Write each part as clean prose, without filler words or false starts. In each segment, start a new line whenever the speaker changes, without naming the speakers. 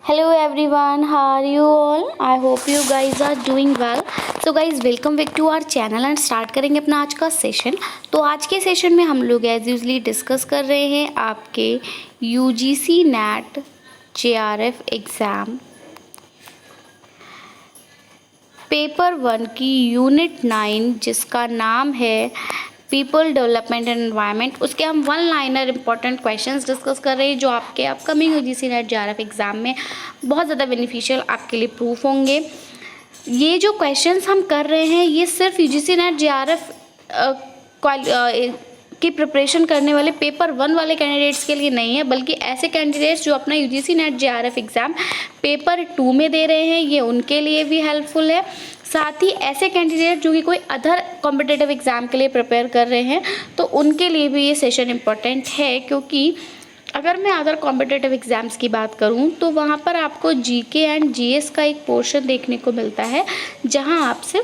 Hello everyone, how are you all? I hope you guys are doing well. So guys, welcome back to our channel and start करेंगे अपना आज का session. तो आज के session में हम लोग एज यूजली डिस्कस कर रहे हैं आपके UGC net JRF exam paper 1 की यूनिट 9 जिसका नाम है पीपल डेवलपमेंट एंड एनवायरनमेंट, उसके हम one liner important questions discuss कर रहे हैं जो आपके upcoming UGC net JRF exam में बहुत ज़्यादा बेनिफिशियल आपके लिए प्रूफ होंगे। ये जो क्वेश्चंस हम कर रहे हैं ये सिर्फ यूजीसी नेट जेआरएफ की प्रिपरेशन करने वाले पेपर 1 वाले कैंडिडेट्स के लिए नहीं है, बल्कि ऐसे कैंडिडेट्स जो अपना UGC net JRF exam paper 2 में दे रहे हैं ये उनके लिए भी हेल्पफुल है। साथ ही ऐसे कैंडिडेट जो कि कोई अदर कॉम्पिटिटिव एग्ज़ाम के लिए प्रिपेयर कर रहे हैं तो उनके लिए भी ये सेशन इम्पोर्टेंट है, क्योंकि अगर मैं अदर कॉम्पिटिटिव एग्ज़ाम्स की बात करूं तो वहां पर आपको जीके एंड जीएस का एक पोर्शन देखने को मिलता है जहां आपसे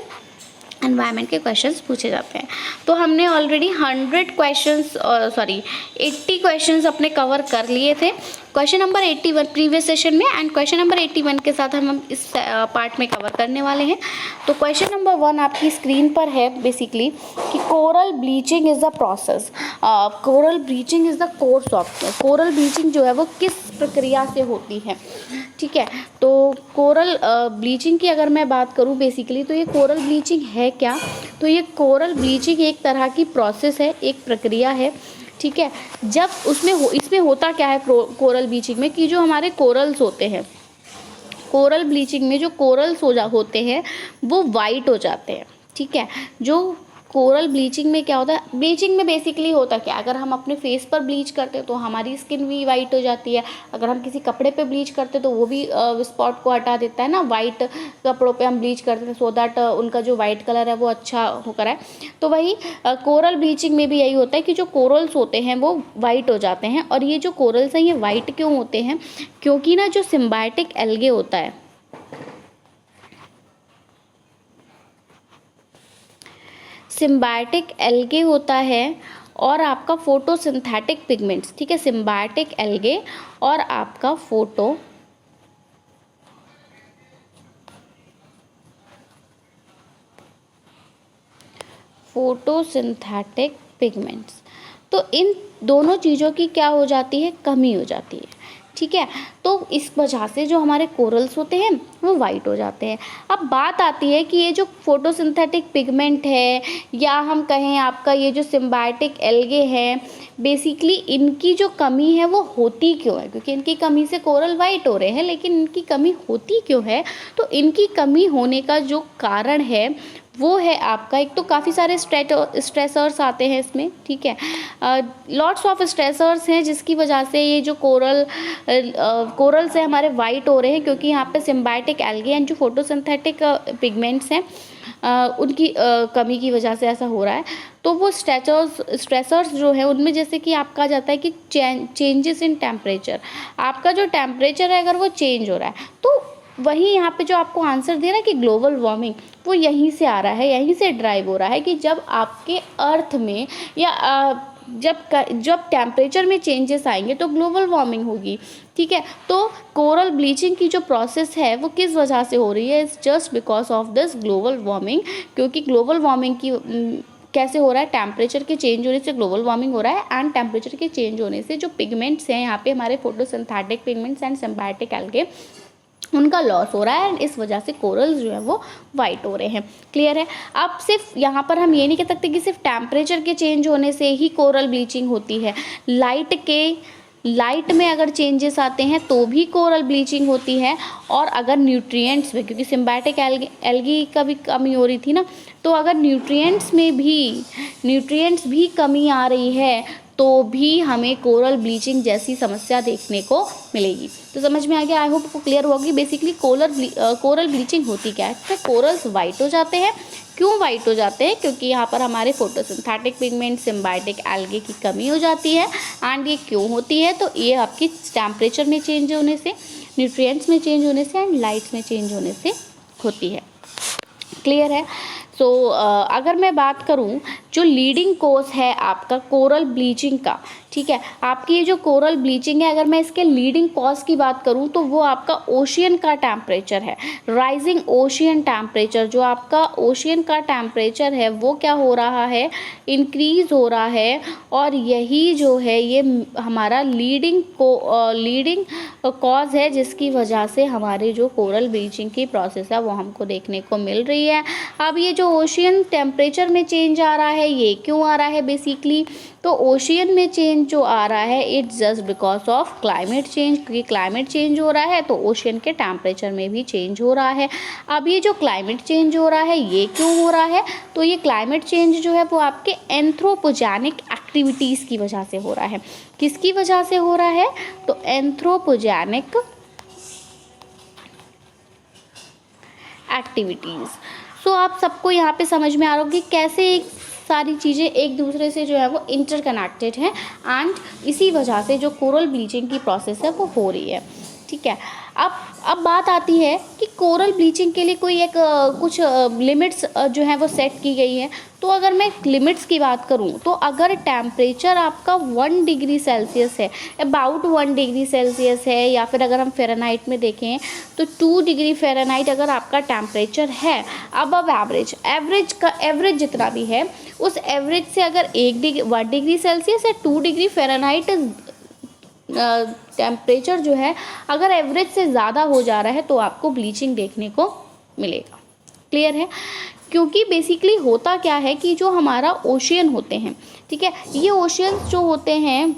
एनवायरनमेंट के क्वेश्चंस पूछे जाते हैं। तो हमने ऑलरेडी 80 क्वेश्चंस अपने कवर कर लिए थे क्वेश्चन नंबर 81 प्रीवियस सेशन में, एंड क्वेश्चन नंबर 81 के साथ हम इस पार्ट में कवर करने वाले हैं। तो क्वेश्चन नंबर 1 आपकी स्क्रीन पर है बेसिकली कि coral bleaching is the process, coral bleaching is the course of, coral bleaching जो है वो किस प्रक्रिया से होती है। ठीक है, तो कोरल ब्लीचिंग की अगर मैं बात करूं बेसिकली तो ये कोरल ब्लीचिंग है क्या, तो ये कोरल ब्लीचिंग एक तरह की प्रोसेस है, एक प्रक्रिया है। ठीक है, जब इसमें होता क्या है कोरल ब्लीचिंग में कि जो हमारे कोरल्स होते हैं, कोरल ब्लीचिंग में जो कोरल्स होते हैं वो वाइट हो जाते हैं। ठीक है, जो कोरल ब्लीचिंग में क्या होता है, ब्लीचिंग में बेसिकली होता क्या, अगर हम अपने फेस पर ब्लीच करते हैं तो हमारी स्किन भी वाइट हो जाती है, अगर हम किसी कपड़े पे ब्लीच करते हैं तो वो भी स्पॉट को हटा देता है ना। वाइट कपड़ों पे हम ब्लीच करते हैं सो दैट उनका जो वाइट कलर है वो अच्छा होकर आए। तो वही कोरल ब्लीचिंग में भी यही होता है कि जो कोरल्स होते हैं वो वाइट हो जाते हैं। और ये जो कोरल्स हैं ये वाइट क्यों होते हैं, क्योंकि ना जो सिम्बायोटिक एल्गे होता है, सिम्बायोटिक एल्गे होता है और आपका फोटोसिंथेटिक पिगमेंट्स। ठीक है, सिम्बायोटिक एल्गे और आपका फोटोसिंथेटिक पिगमेंट्स, तो इन दोनों चीज़ों की क्या हो जाती है, कमी हो जाती है। ठीक है, तो इस वजह से जो हमारे कोरल्स होते हैं वो वाइट हो जाते हैं। अब बात आती है कि ये जो फोटोसिंथेटिक पिगमेंट है या हम कहें आपका ये जो सिम्बायोटिक एल्गे हैं, बेसिकली इनकी जो कमी है वो होती क्यों है, क्योंकि इनकी कमी से कोरल वाइट हो रहे हैं, लेकिन इनकी कमी होती क्यों है, तो इनकी कमी होने का जो कारण है वो है आपका, एक तो काफ़ी सारे स्ट्रेसर्स आते हैं इसमें। ठीक है, लॉट्स ऑफ स्ट्रेसर्स हैं जिसकी वजह से ये जो कोरल से हमारे वाइट हो रहे हैं, क्योंकि यहाँ पे सिम्बायोटिक एल्गे एंड जो फोटोसिंथेटिक पिगमेंट्स हैं उनकी कमी की वजह से ऐसा हो रहा है। तो वो स्ट्रेसर्स जो है उनमें जैसे कि आपका जाता है कि चेंजेस इन टेम्परेचर, आपका जो टेम्परेचर है अगर वो चेंज हो रहा है तो वही यहाँ पे जो आपको आंसर दे रहा है कि ग्लोबल वार्मिंग, वो यहीं से आ रहा है, यहीं से ड्राइव हो रहा है कि जब आपके अर्थ में या जब टेम्परेचर में चेंजेस आएंगे तो ग्लोबल वार्मिंग होगी। ठीक है, तो कोरल ब्लीचिंग की जो प्रोसेस है वो किस वजह से हो रही है, it's just because of this global warming. क्योंकि ग्लोबल वार्मिंग की कैसे हो रहा है, टेम्परेचर के चेंज होने से ग्लोबल वार्मिंग हो रहा है, एंड टेम्परेचर के चेंज होने से जो पिगमेंट्स हैं यहाँ पे हमारे photosynthetic pigments and symbiotic algae उनका लॉस हो रहा है, एंड इस वजह से कोरल्स जो है वो वाइट हो रहे हैं। क्लियर है। अब सिर्फ यहाँ पर हम ये नहीं कह सकते कि सिर्फ टेम्परेचर के चेंज होने से ही कोरल ब्लीचिंग होती है, लाइट में अगर चेंजेस आते हैं तो भी कोरल ब्लीचिंग होती है, और अगर न्यूट्रिएंट्स में, क्योंकि सिम्बायोटिक एल्गी का भी कमी हो रही थी ना, तो अगर न्यूट्रिएंट्स भी कमी आ रही है तो भी हमें कोरल ब्लीचिंग जैसी समस्या देखने को मिलेगी। तो समझ में आ गया, आई होप आपको क्लियर होगी बेसिकली कोरल ब्लीचिंग होती क्या है। तो कोरल्स वाइट हो जाते हैं, क्यों वाइट हो जाते हैं, क्योंकि यहाँ पर हमारे फोटोसिंथेटिक पिगमेंट सिम्बायोटिक एल्गे की कमी हो जाती है। एंड ये क्यों होती है, तो ये आपकी टेम्परेचर में चेंज होने से, न्यूट्रिएंट्स में चेंज होने से एंड लाइट्स में चेंज होने से होती है। क्लियर है। अगर मैं बात करूं जो लीडिंग कोज है आपका कोरल ब्लीचिंग का, ठीक है। आपकी ये जो कोरल ब्लीचिंग है, अगर मैं इसके लीडिंग कॉज की बात करूँ तो वो आपका ओशियन का टेम्परेचर है, राइजिंग ओशियन टेम्परेचर। जो आपका ओशियन का टेम्परेचर है वो क्या हो रहा है, इंक्रीज हो रहा है, और यही जो है ये हमारा लीडिंग कॉज है जिसकी वजह से हमारे जो कोरल ब्लीचिंग की प्रोसेस है वो हमको देखने को मिल रही है। अब ये जो ओशियन टेम्परेचर में चेंज आ रहा है, ये क्यों आ रहा है बेसिकली, तो ओशियन में चेंज जो आ रहा है it's just because of climate change, क्योंकि क्लाइमेट चेंज हो रहा है तो ओशियन के टेम्परेचर में भी चेंज हो रहा है। अब ये जो क्लाइमेट चेंज हो रहा है ये क्यों हो रहा है, तो ये क्लाइमेट चेंज जो है वो आपके एंथ्रोपोजेनिक एक्टिविटीज़ की वजह से हो रहा है। किसकी वजह से हो रहा है, तो एंथ्रोपोजेनिक एक्टिविटीज़। सो आप सबको यहाँ पे समझ में आ रहा होगा कि कैसे एक सारी चीज़ें एक दूसरे से जो है वो इंटरकनेक्टेड हैं, एंड इसी वजह से जो कोरल ब्लीचिंग की प्रोसेस है वो हो रही है। ठीक है। अब बात आती है कि कोरल ब्लीचिंग के लिए कोई एक कुछ लिमिट्स जो है वो सेट की गई है। तो अगर मैं लिमिट्स की बात करूं तो अगर टेम्परेचर आपका 1 डिग्री सेल्सियस है, अबाउट 1 डिग्री सेल्सियस है, या फिर अगर हम फ़ारेनहाइट में देखें तो 2 डिग्री फ़ारेनहाइट अगर आपका टेम्परेचर है अबव एवरेज जितना भी है उस एवरेज से अगर 1 डिग्री सेल्सियस या 2 डिग्री फ़ारेनहाइट टेम्परेचर जो है अगर एवरेज से ज़्यादा हो जा रहा है तो आपको ब्लीचिंग देखने को मिलेगा। क्लियर है। क्योंकि बेसिकली होता क्या है कि जो हमारा ओशियन होते हैं, ठीक है, ये ओशियंस जो होते हैं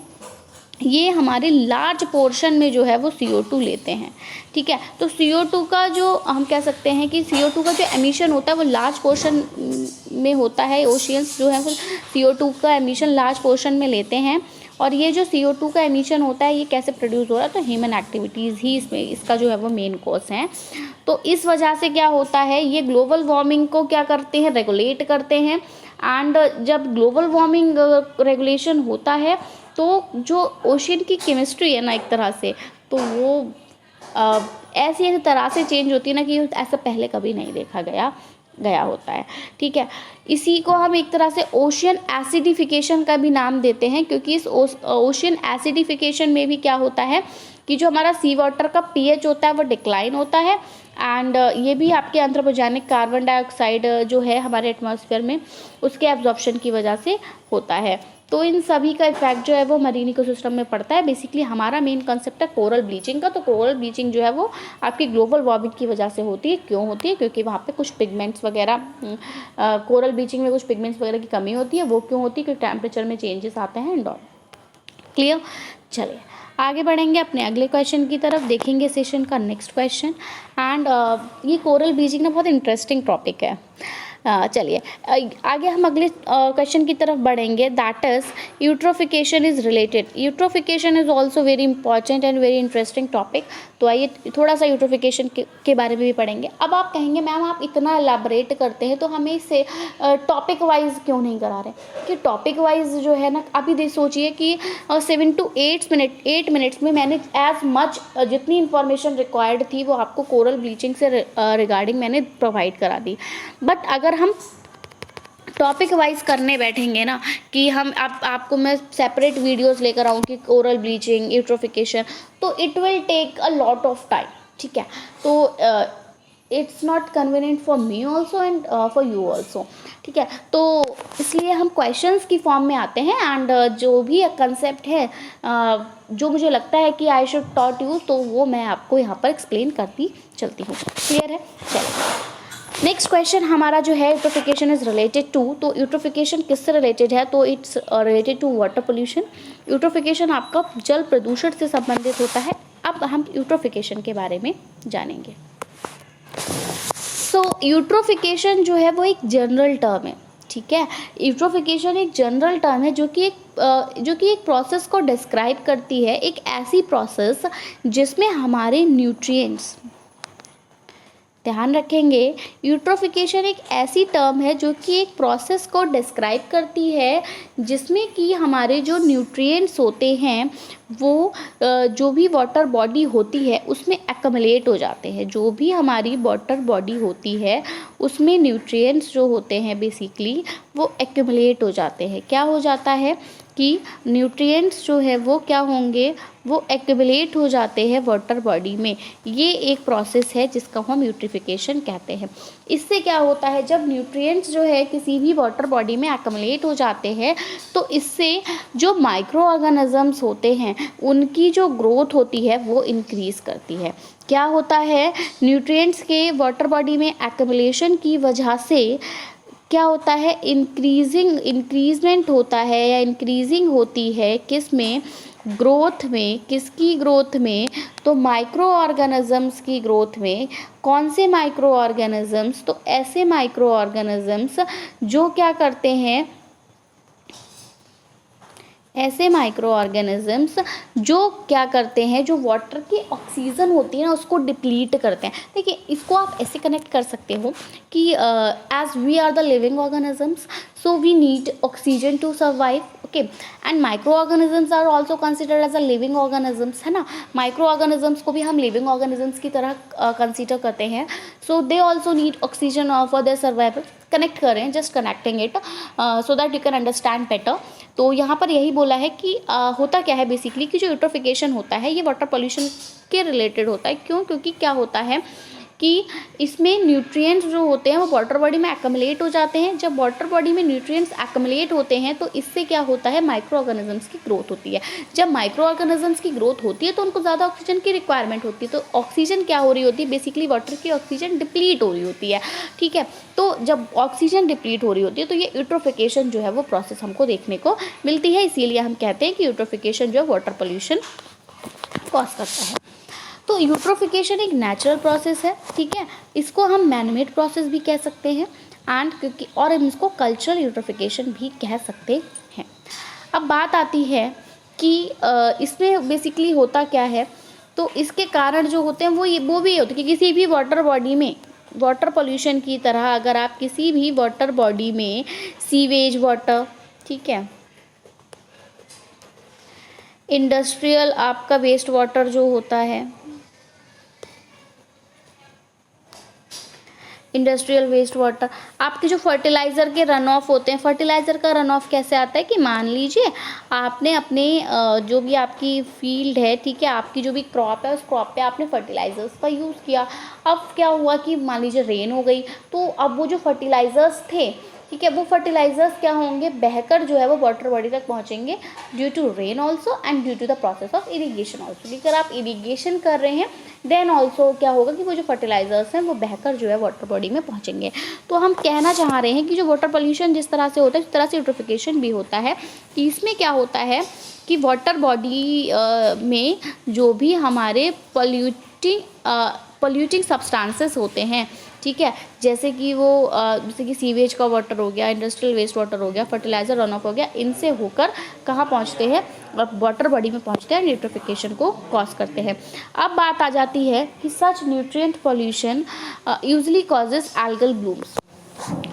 ये हमारे लार्ज पोर्शन में जो है वो CO2 लेते हैं। ठीक है। तो CO2 का जो हम कह सकते हैं कि CO2 का जो एमिशन होता है वो लार्ज पोर्शन में होता है। ओशियंस जो है वो CO2 का एमिशन लार्ज पोर्शन में लेते हैं, और ये जो CO2 का एमिशन होता है ये कैसे प्रोड्यूस हो रहा है, तो ह्यूमन एक्टिविटीज़ ही इसका जो है वो मेन कॉज है। तो इस वजह से क्या होता है, ये ग्लोबल वार्मिंग को क्या करते हैं, रेगुलेट करते हैं। एंड जब ग्लोबल वार्मिंग रेगुलेशन होता है तो जो ओशियन की केमिस्ट्री है ना एक तरह से, तो वो ऐसी तरह से चेंज होती है ना कि ऐसा पहले कभी नहीं देखा गया होता है। ठीक है। इसी को हम एक तरह से ओशियन एसिडिफिकेशन का भी नाम देते हैं, क्योंकि इस ओशियन एसिडिफिकेशन में भी क्या होता है कि जो हमारा सी वाटर का pH होता है वो डिक्लाइन होता है, एंड ये भी आपके एंथ्रोपोजेनिक कार्बन डाइऑक्साइड जो है हमारे एटमॉस्फेयर में उसके एब्जॉर्प्शन की वजह से होता है। तो इन सभी का इफेक्ट जो है वो मरीन इकोसिस्टम में पड़ता है। बेसिकली हमारा मेन कंसेप्ट है कोरल ब्लीचिंग का। तो कोरल ब्लीचिंग जो है वो आपकी ग्लोबल वार्मिंग की वजह से होती है। क्यों होती है, क्योंकि वहाँ पे कुछ पिगमेंट्स वगैरह कोरल ब्लीचिंग में कुछ पिगमेंट्स वगैरह की कमी होती है। वो क्यों होती है, क्योंकि टेम्परेचर में चेंजेस आते हैं एंड ऑल। क्लियर। चलिए आगे बढ़ेंगे अपने अगले क्वेश्चन की तरफ, देखेंगे सेशन का नेक्स्ट क्वेश्चन। एंड ये कोरल ब्लीचिंग ना बहुत इंटरेस्टिंग टॉपिक है। चलिए आगे हम अगले क्वेश्चन की तरफ बढ़ेंगे, that is eutrophication is related. Eutrophication is also very important and very interesting topic. तो आइए थोड़ा सा यूट्रोफिकेशन के बारे में भी पढ़ेंगे। अब आप कहेंगे मैम आप इतना एलाबरेट करते हैं तो हमें इसे टॉपिक वाइज क्यों नहीं करा रहे, कि टॉपिक वाइज जो है ना, अभी सोचिए कि 7 to 8 मिनट्स में मैंने एज मच जितनी इंफॉर्मेशन रिक्वायर्ड थी वो आपको कोरल ब्लीचिंग से रिगार्डिंग मैंने प्रोवाइड करा दी। बट अगर हम टॉपिक वाइज करने बैठेंगे ना कि हम आपको मैं सेपरेट वीडियोस लेकर आऊँ कि कोरल ब्लीचिंग, यूट्रोफिकेशन, तो it will take a lot of time. ठीक है। तो it's not convenient for me also and for you also. ठीक है। तो इसलिए हम क्वेश्चंस की फॉर्म में आते हैं, एंड जो भी कंसेप्ट है जो मुझे लगता है कि आई शुड टॉट यू, तो वो मैं आपको यहाँ पर एक्सप्लेन करती चलती हूँ। क्लियर है। चलो नेक्स्ट क्वेश्चन हमारा जो है यूट्रोफिकेशन इज रिलेटेड टू। तो यूट्रोफिकेशन किससे रिलेटेड है, तो it's related to water pollution. Eutrophication आपका जल प्रदूषण से संबंधित होता है। अब हम यूट्रोफिकेशन के बारे में जानेंगे। सो यूट्रोफिकेशन जो है वो एक जनरल टर्म है। ठीक है। यूट्रोफिकेशन एक जनरल टर्म है जो कि एक प्रोसेस को डिस्क्राइब करती है, एक ऐसी प्रोसेस जिसमें हमारे न्यूट्रिएंट्स, ध्यान रखेंगे, यूट्रोफिकेशन एक ऐसी टर्म है जो कि एक प्रोसेस को डिस्क्राइब करती है जिसमें कि हमारे जो न्यूट्रिएंट्स होते हैं वो जो भी वाटर बॉडी होती है उसमें एक्युमुलेट हो जाते हैं। जो भी हमारी वाटर बॉडी होती है उसमें न्यूट्रिएंट्स जो होते हैं बेसिकली वो एक्युमुलेट हो जाते हैं। क्या हो जाता है कि न्यूट्रिएंट्स जो है वो क्या होंगे, वो एक्यूमुलेट हो जाते हैं वाटर बॉडी में। ये एक प्रोसेस है जिसका हम यूट्रिफिकेशन कहते हैं। इससे क्या होता है, जब न्यूट्रिएंट्स जो है किसी भी वाटर बॉडी में एक्यूमुलेट हो जाते हैं तो इससे जो माइक्रो ऑर्गेनिजम्स होते हैं उनकी जो ग्रोथ होती है वो इंक्रीज़ करती है। क्या होता है, न्यूट्रिएंट्स के वाटर बॉडी में एक्यूमुलेशन की वजह से क्या होता है, इंक्रीजमेंट होता है या इंक्रीजिंग होती है किस में, ग्रोथ में। किसकी ग्रोथ में, तो माइक्रो ऑर्गेनिजम्स की ग्रोथ में। कौन से माइक्रो ऑर्गेनिजम्स, तो ऐसे माइक्रो ऑर्गेनिजम्स जो क्या करते हैं, ऐसे माइक्रो ऑर्गेनिजम्स जो क्या करते हैं, जो वाटर की ऑक्सीजन होती है ना उसको डिप्लीट करते हैं। देखिए इसको आप ऐसे कनेक्ट कर सकते हो कि as we are the living organisms so we need oxygen to survive, okay, and micro organisms are also considered as a living organisms, है ना। माइक्रो ऑर्गेनिजम्स को भी हम लिविंग ऑर्गेनिजम्स की तरह कंसिडर करते हैं। So they also need oxygen for their survival. Connect करें, just connecting it so that you can understand better. तो यहाँ पर यही बोला है कि होता क्या है बेसिकली कि जो यूट्रोफिकेशन होता है ये वाटर पॉल्यूशन के रिलेटेड होता है। क्यों, क्योंकि क्या होता है कि इसमें न्यूट्रिएंट्स जो होते हैं वो वाटर बॉडी में एक्यूमुलेट हो जाते हैं। जब वाटर बॉडी में न्यूट्रिएंट्स एक्यूमुलेट होते हैं तो इससे क्या होता है, माइक्रो ऑर्गेनिजम्स की ग्रोथ होती है। जब माइक्रो ऑर्गेनिजम्स की ग्रोथ होती है तो उनको ज़्यादा ऑक्सीजन की रिक्वायरमेंट होती है। तो ऑक्सीजन क्या हो रही होती है, बेसिकली वाटर की ऑक्सीजन डिप्लीट हो रही होती है, ठीक है। तो जब ऑक्सीजन डिप्लीट हो रही होती है तो ये यूट्रोफिकेशन जो है वो प्रोसेस हमको देखने को मिलती है। इसीलिए हम कहते हैं कि यूट्रोफिकेशन जो है वाटर पोल्यूशन कॉज करता है। तो यूट्रोफिकेशन एक नेचुरल प्रोसेस है, ठीक है। इसको हम मैनमेड प्रोसेस भी कह सकते हैं एंड क्योंकि और हम इसको कल्चरल यूट्रोफिकेशन भी कह सकते हैं। अब बात आती है कि इसमें बेसिकली होता क्या है, तो इसके कारण जो होते हैं वो भी होते हैं कि किसी भी वाटर बॉडी में वाटर पोल्यूशन की तरह अगर आप किसी भी वाटर बॉडी में सीवेज वाटर, ठीक है, इंडस्ट्रियल आपका वेस्ट वाटर जो होता है, इंडस्ट्रियल वेस्ट वाटर, आपके जो फर्टिलाइज़र के रन ऑफ होते हैं, फर्टिलाइज़र का रन ऑफ कैसे आता है कि मान लीजिए आपने अपने जो भी आपकी फील्ड है, ठीक है, आपकी जो भी क्रॉप है उस क्रॉप पे आपने फर्टिलाइज़र्स का यूज़ किया। अब क्या हुआ कि मान लीजिए रेन हो गई, तो अब वो जो फर्टिलाइज़र्स थे, ठीक है, वो फर्टिलाइज़र्स क्या होंगे, बहकर जो है वो वाटर बॉडी तक पहुंचेंगे due to rain also and due to the process of irrigation also. अगर आप इरीगेशन कर रहे हैं देन ऑल्सो क्या होगा कि वो जो फर्टिलाइज़र्स हैं वो बहकर जो है वाटर बॉडी में पहुंचेंगे। तो हम कहना चाह रहे हैं कि जो वाटर पोल्यूशन जिस तरह से होता है उस तरह से यूट्रोफिकेशन भी होता है कि इसमें क्या होता है कि वाटर बॉडी में जो भी हमारे पोल्यूटिंग सब्सटेंसेस होते हैं, ठीक है, जैसे कि जैसे कि सीवेज का वाटर हो गया, इंडस्ट्रियल वेस्ट वाटर हो गया, फर्टिलाइज़र रन ऑफ हो गया, इनसे होकर कहाँ पहुँचते हैं, वाटर बॉडी में पहुँचते हैं, न्यूट्रिफिकेशन को कॉज करते हैं। अब बात आ जाती है कि such nutrient pollution usually causes algal blooms.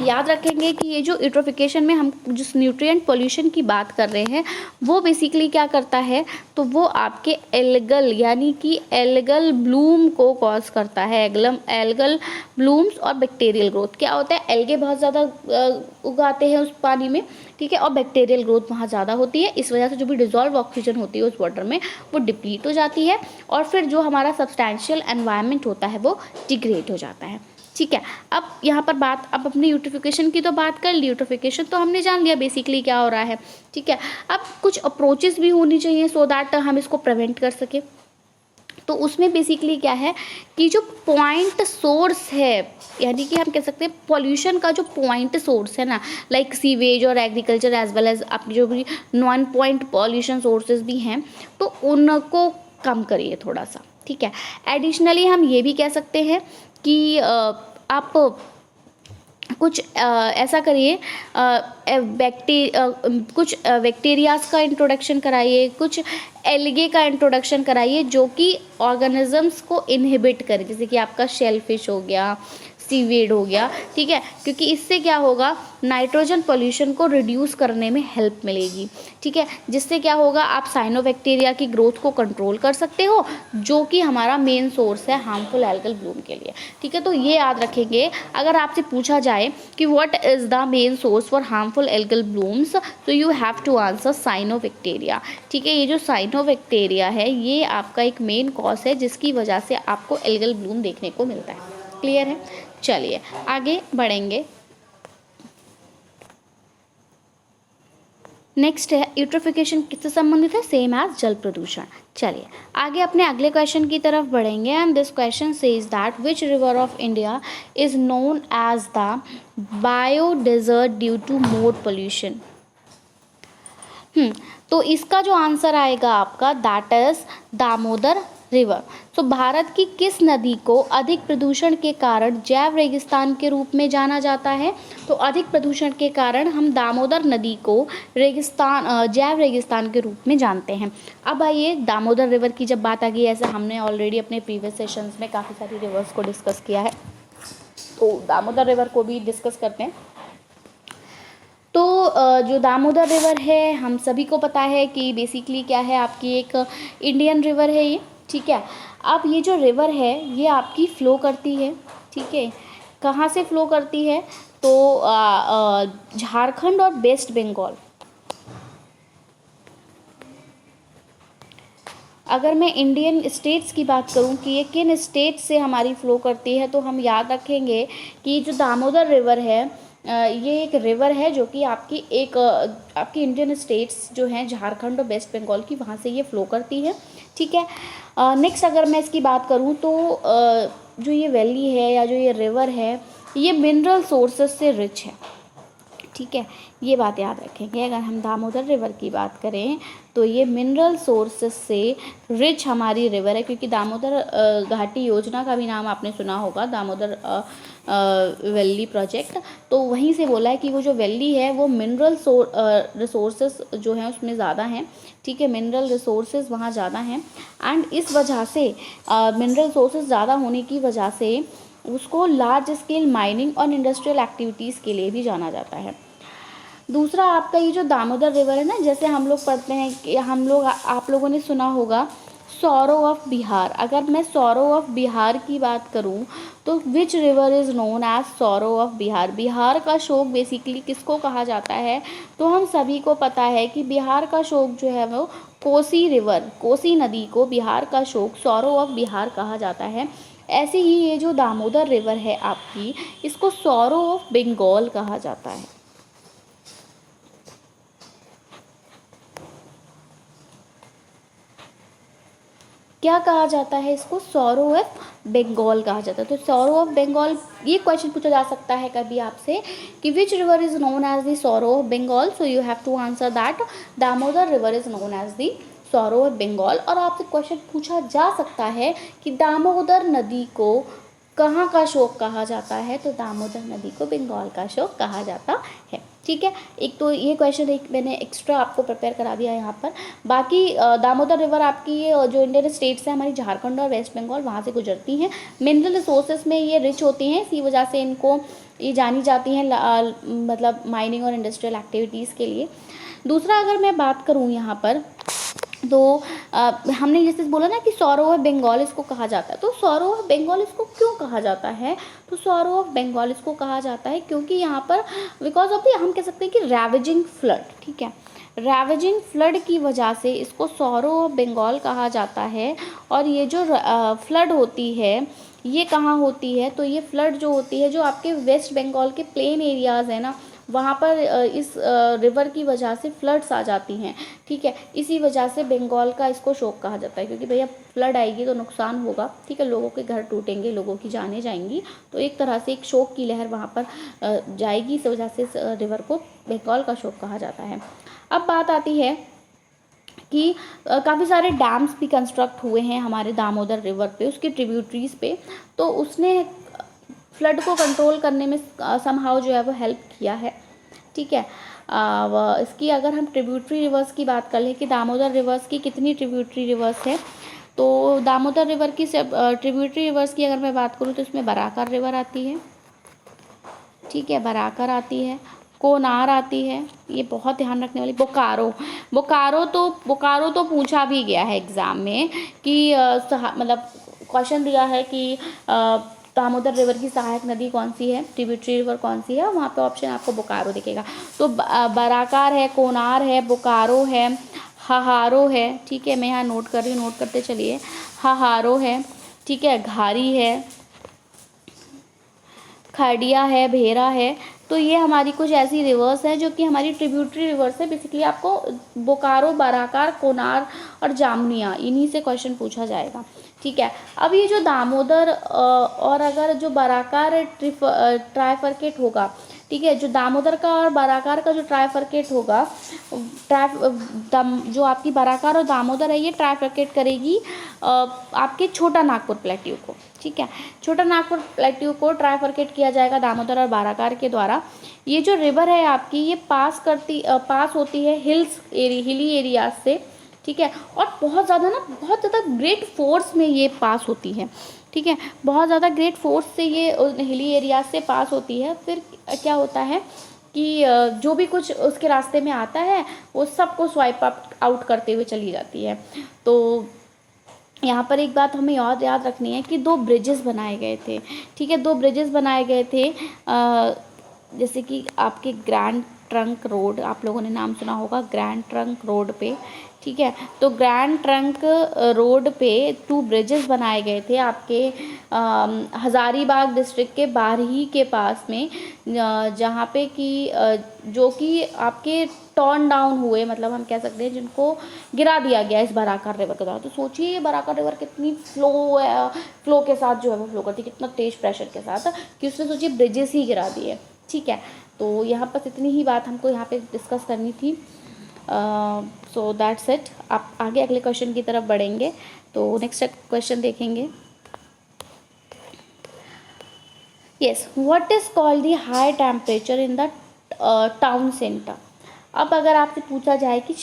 याद रखेंगे कि ये जो यूट्रोफिकेशन में हम जिस न्यूट्रिएंट पोल्यूशन की बात कर रहे हैं वो बेसिकली क्या करता है, तो वो आपके एल्गल यानी कि एल्गल ब्लूम को कॉज करता है। एल्गल ब्लूम्स और बैक्टीरियल ग्रोथ क्या होता है, एल्गे बहुत ज़्यादा उगाते हैं उस पानी में, ठीक है, और बैक्टीरियल ग्रोथ वहाँ ज़्यादा होती है। इस वजह से जो भी डिजॉल्व ऑक्सीजन होती है उस वाटर में वो डिप्लीट हो जाती है और फिर जो हमारा सब्सटैंशियल एनवायरनमेंट होता है वो डिग्रेड हो जाता है, ठीक है। अब यहाँ पर बात, अब अपनी यूट्रोफिकेशन की तो बात कर ली, यूट्रोफिकेशन तो हमने जान लिया बेसिकली क्या हो रहा है, ठीक है। अब कुछ अप्रोचेस भी होनी चाहिए सो दैट हम इसको प्रिवेंट कर सके। तो उसमें बेसिकली क्या है कि जो पॉइंट सोर्स है, यानी कि हम कह सकते हैं पॉल्यूशन का जो पॉइंट सोर्स है ना, लाइक सीवेज और एग्रीकल्चर एज वेल एज अपनी जो भी नॉन पॉइंट पॉल्यूशन सोर्सेज भी हैं तो उनको कम करिए थोड़ा सा, ठीक है। एडिशनली हम ये भी कह सकते हैं कि आप कुछ ऐसा करिए, कुछ बैक्टीरियाज का इंट्रोडक्शन कराइए, कुछ एल्गे का इंट्रोडक्शन कराइए जो कि ऑर्गेनिजम्स को इनहिबिट करे, जैसे कि आपका शेलफिश हो गया, सीवेड हो गया, ठीक है, क्योंकि इससे क्या होगा, नाइट्रोजन पोल्यूशन को रिड्यूस करने में हेल्प मिलेगी, ठीक है, जिससे क्या होगा, आप साइनोबैक्टीरिया की ग्रोथ को कंट्रोल कर सकते हो, जो कि हमारा मेन सोर्स है हार्मफुल एल्गल ब्लूम के लिए, ठीक है। तो ये याद रखेंगे, अगर आपसे पूछा जाए कि what is the main source for harmful algal blooms, तो you have to answer cyanobacteria, ठीक है। ये जो साइनोबैक्टीरिया है ये आपका एक मेन कॉज है जिसकी वजह से आपको एल्गल ब्लूम देखने को मिलता है। क्लियर है? चलिए आगे बढ़ेंगे। नेक्स्ट है यूट्रोफिकेशन, किससे संबंधित है, सेम एज जल प्रदूषण। चलिए आगे अपने अगले क्वेश्चन की तरफ बढ़ेंगे। And this question says that which river of India is known as the bio desert due to more pollution. तो इसका जो आंसर आएगा आपका दैट इज दामोदर रिवर। तो भारत की किस नदी को अधिक प्रदूषण के कारण जैव रेगिस्तान के रूप में जाना जाता है? तो अधिक प्रदूषण के कारण हम दामोदर नदी को जैव रेगिस्तान के रूप में जानते हैं। अब आइए दामोदर रिवर की जब बात आ गई, ऐसे हमने ऑलरेडी अपने प्रीवियस सेशंस में काफ़ी सारी रिवर्स को डिस्कस किया है, तो दामोदर रिवर को भी डिस्कस करते हैं। तो जो दामोदर रिवर है हम सभी को पता है कि बेसिकली क्या है, आपकी एक इंडियन रिवर है ये, ठीक है। अब ये जो रिवर है ये आपकी फ़्लो करती है, ठीक है, कहाँ से फ़्लो करती है, तो झारखंड और वेस्ट बंगाल। अगर मैं इंडियन स्टेट्स की बात करूं कि ये किन स्टेट से हमारी फ़्लो करती है, तो हम याद रखेंगे कि जो दामोदर रिवर है ये एक रिवर है जो कि आपकी इंडियन स्टेट्स जो हैं झारखंड और वेस्ट बंगाल की, वहाँ से ये फ़्लो करती है, ठीक है। नेक्स्ट अगर मैं इसकी बात करूँ तो जो ये वैली है या जो ये रिवर है ये मिनरल सोर्सेज से रिच है, ठीक है, ये बात याद रखेंगे। अगर हम दामोदर रिवर की बात करें तो ये मिनरल सोर्सेज से रिच हमारी रिवर है, क्योंकि दामोदर घाटी योजना का भी नाम आपने सुना होगा, दामोदर वैली प्रोजेक्ट, तो वहीं से बोला है कि वो जो वैली है वो मिनरल रिसोर्सेज जो हैं उसमें ज़्यादा हैं, ठीक है, मिनरल रिसोर्सेज वहाँ ज़्यादा हैं। एंड इस वजह से मिनरल सोर्सेज ज़्यादा होने की वजह से उसको लार्ज स्केल माइनिंग और इंडस्ट्रियल एक्टिविटीज़ के लिए भी जाना जाता है। दूसरा आपका ये जो दामोदर रिवर है ना, जैसे हम लोग पढ़ते हैं कि आप लोगों ने सुना होगा सौरो ऑफ बिहार। अगर मैं सौरो ऑफ बिहार की बात करूं तो which river is known as sorrow of Bihar. Bihar का शोक बेसिकली किसको कहा जाता है, तो हम सभी को पता है कि बिहार का शोक जो है वो कोसी रिवर, कोसी नदी को बिहार का शोक सौरो ऑफ बिहार कहा जाता है। ऐसे ही ये जो दामोदर रिवर है आपकी, इसको सौरो ऑफ बंगाल कहा जाता है। क्या कहा जाता है इसको, सौरो ऑफ बंगाल कहा जाता है। तो सौरो ऑफ बंगाल, ये क्वेश्चन पूछा जा सकता है कभी आपसे कि which river is known as the sorrow of Bengal, so you have to answer that Damodar river is known as the sorrow of Bengal. और आपसे क्वेश्चन पूछा जा सकता है कि दामोदर नदी को कहाँ का शोक कहा जाता है, तो दामोदर नदी को बंगाल का शोक कहा जाता है, ठीक है। एक तो ये क्वेश्चन एक मैंने एक्स्ट्रा आपको प्रिपेयर करा दिया यहाँ पर। बाकी दामोदर रिवर आपकी जो इंडियन स्टेट्स हैं हमारी झारखंड और वेस्ट बंगाल, वहाँ से गुजरती हैं। मिनरल रिसोर्सेज में ये रिच होती हैं, इसी वजह से इनको ये जानी जाती हैं मतलब माइनिंग और इंडस्ट्रियल एक्टिविटीज़ के लिए। दूसरा अगर मैं बात करूँ यहाँ पर तो हमने जैसे बोला ना कि सौरो ऑफ बंगाल इसको कहा जाता है, तो सौरो ऑफ बंगाल इसको क्यों कहा जाता है, तो सौरो ऑफ बंगाल इसको कहा जाता है क्योंकि यहाँ पर बिकॉज ऑफ हम कह सकते हैं कि रैवेजिंग फ्लड, ठीक है, रैवेजिंग फ्लड की वजह से इसको सौरो ऑफ बंगाल कहा जाता है। और ये जो फ्लड होती है ये कहाँ होती है, तो ये फ्लड जो होती है जो आपके वेस्ट बंगाल के प्लेन एरियाज़ है ना, वहाँ पर इस रिवर की वजह से फ्लड्स आ जाती हैं, ठीक है। इसी वजह से बंगाल का इसको शोक कहा जाता है, क्योंकि भैया फ्लड आएगी तो नुकसान होगा, ठीक है, लोगों के घर टूटेंगे, लोगों की जानें जाएंगी, तो एक तरह से एक शोक की लहर वहाँ पर जाएगी, इस वजह से इस रिवर को बंगाल का शोक कहा जाता है। अब बात आती है कि काफ़ी सारे डैम्स भी कंस्ट्रक्ट हुए हैं हमारे दामोदर रिवर पे, उसके ट्रिब्यूटरीज़ पे, तो उसने फ्लड को कंट्रोल करने में समहाउ जो है वो हेल्प किया है, ठीक है। इसकी अगर हम ट्रिब्यूटरी रिवर्स की बात कर लें कि दामोदर रिवर्स की कितनी ट्रिब्यूटरी रिवर्स है, तो दामोदर रिवर की ट्रिब्यूटरी रिवर्स की अगर मैं बात करूँ तो इसमें बराकर रिवर आती है, ठीक है, बराकर आती है, कोनार आती है, ये बहुत ध्यान रखने वाली, बोकारो। बोकारो तो पूछा भी गया है एग्ज़ाम में कि मतलब क्वेश्चन दिया है कि दामोदर रिवर की सहायक नदी कौन सी है, ट्रिब्यूटरी रिवर कौन सी है, वहाँ पे ऑप्शन आपको बोकारो दिखेगा। तो बराकार है, कोनार है, बोकारो है, हाहारो है, ठीक है, मैं यहाँ नोट कर रही हूँ, नोट करते चलिए। हाहारो है, ठीक है, घारी है, खडिया है, भेरा है। तो ये हमारी कुछ ऐसी रिवर्स है जो कि हमारी ट्रिब्यूटरी रिवर्स है। बेसिकली आपको बोकारो, बराकार, कोनार और जामुनिया, इन्हीं से क्वेश्चन पूछा जाएगा, ठीक है। अब ये जो दामोदर और अगर जो बराकार ट्राइफरकेट होगा, ठीक है, जो दामोदर का और बराकार का जो ट्राइफरकेट होगा, जो आपकी बराकार और दामोदर है, ये ट्राइफरकेट करेगी आपके छोटा नागपुर प्लेट्यू को, ठीक है। छोटा नागपुर प्लेट्यू को ट्राइफरकेट किया जाएगा दामोदर और बराकार के द्वारा। ये जो रिवर है आपकी, ये पास होती है हिली एरियाज से, ठीक है, और बहुत ज़्यादा ग्रेट फोर्स में ये पास होती है, ठीक है, बहुत ज़्यादा ग्रेट फोर्स से ये हिली एरियाज से पास होती है। फिर क्या होता है कि जो भी कुछ उसके रास्ते में आता है वो सबको स्वाइप आउट करते हुए चली जाती है। तो यहाँ पर एक बात हमें और याद रखनी है कि 2 ब्रिजेस बनाए गए थे, ठीक है, 2 ब्रिजेस बनाए गए थे, जैसे कि आपके ग्रैंड ट्रंक रोड, आप लोगों ने नाम सुना होगा ग्रैंड ट्रंक रोड पे, ठीक है। तो ग्रैंड ट्रंक रोड पे 2 ब्रिजेस बनाए गए थे आपके हज़ारीबाग डिस्ट्रिक्ट के बारही के पास में, जहाँ पे कि जो कि आपके टर्न डाउन हुए, मतलब हम कह सकते हैं जिनको गिरा दिया गया इस बराकर रिवर के द्वारा। तो सोचिए ये बराकर रिवर कितनी फ्लो के साथ जो है वो फ्लो करती है, कितना तेज प्रेशर के साथ, कि उसने सोचिए ब्रिजेस ही गिरा दिए, ठीक है। तो यहाँ पर इतनी ही बात हमको यहाँ पे डिस्कस करनी थी। सो दैट्स इट। आप आगे अगले क्वेश्चन की तरफ बढ़ेंगे, तो नेक्स्ट क्वेश्चन देखेंगे। Yes, what is called the high temperature in the town centre. अब अगर आपसे पूछा जाए कि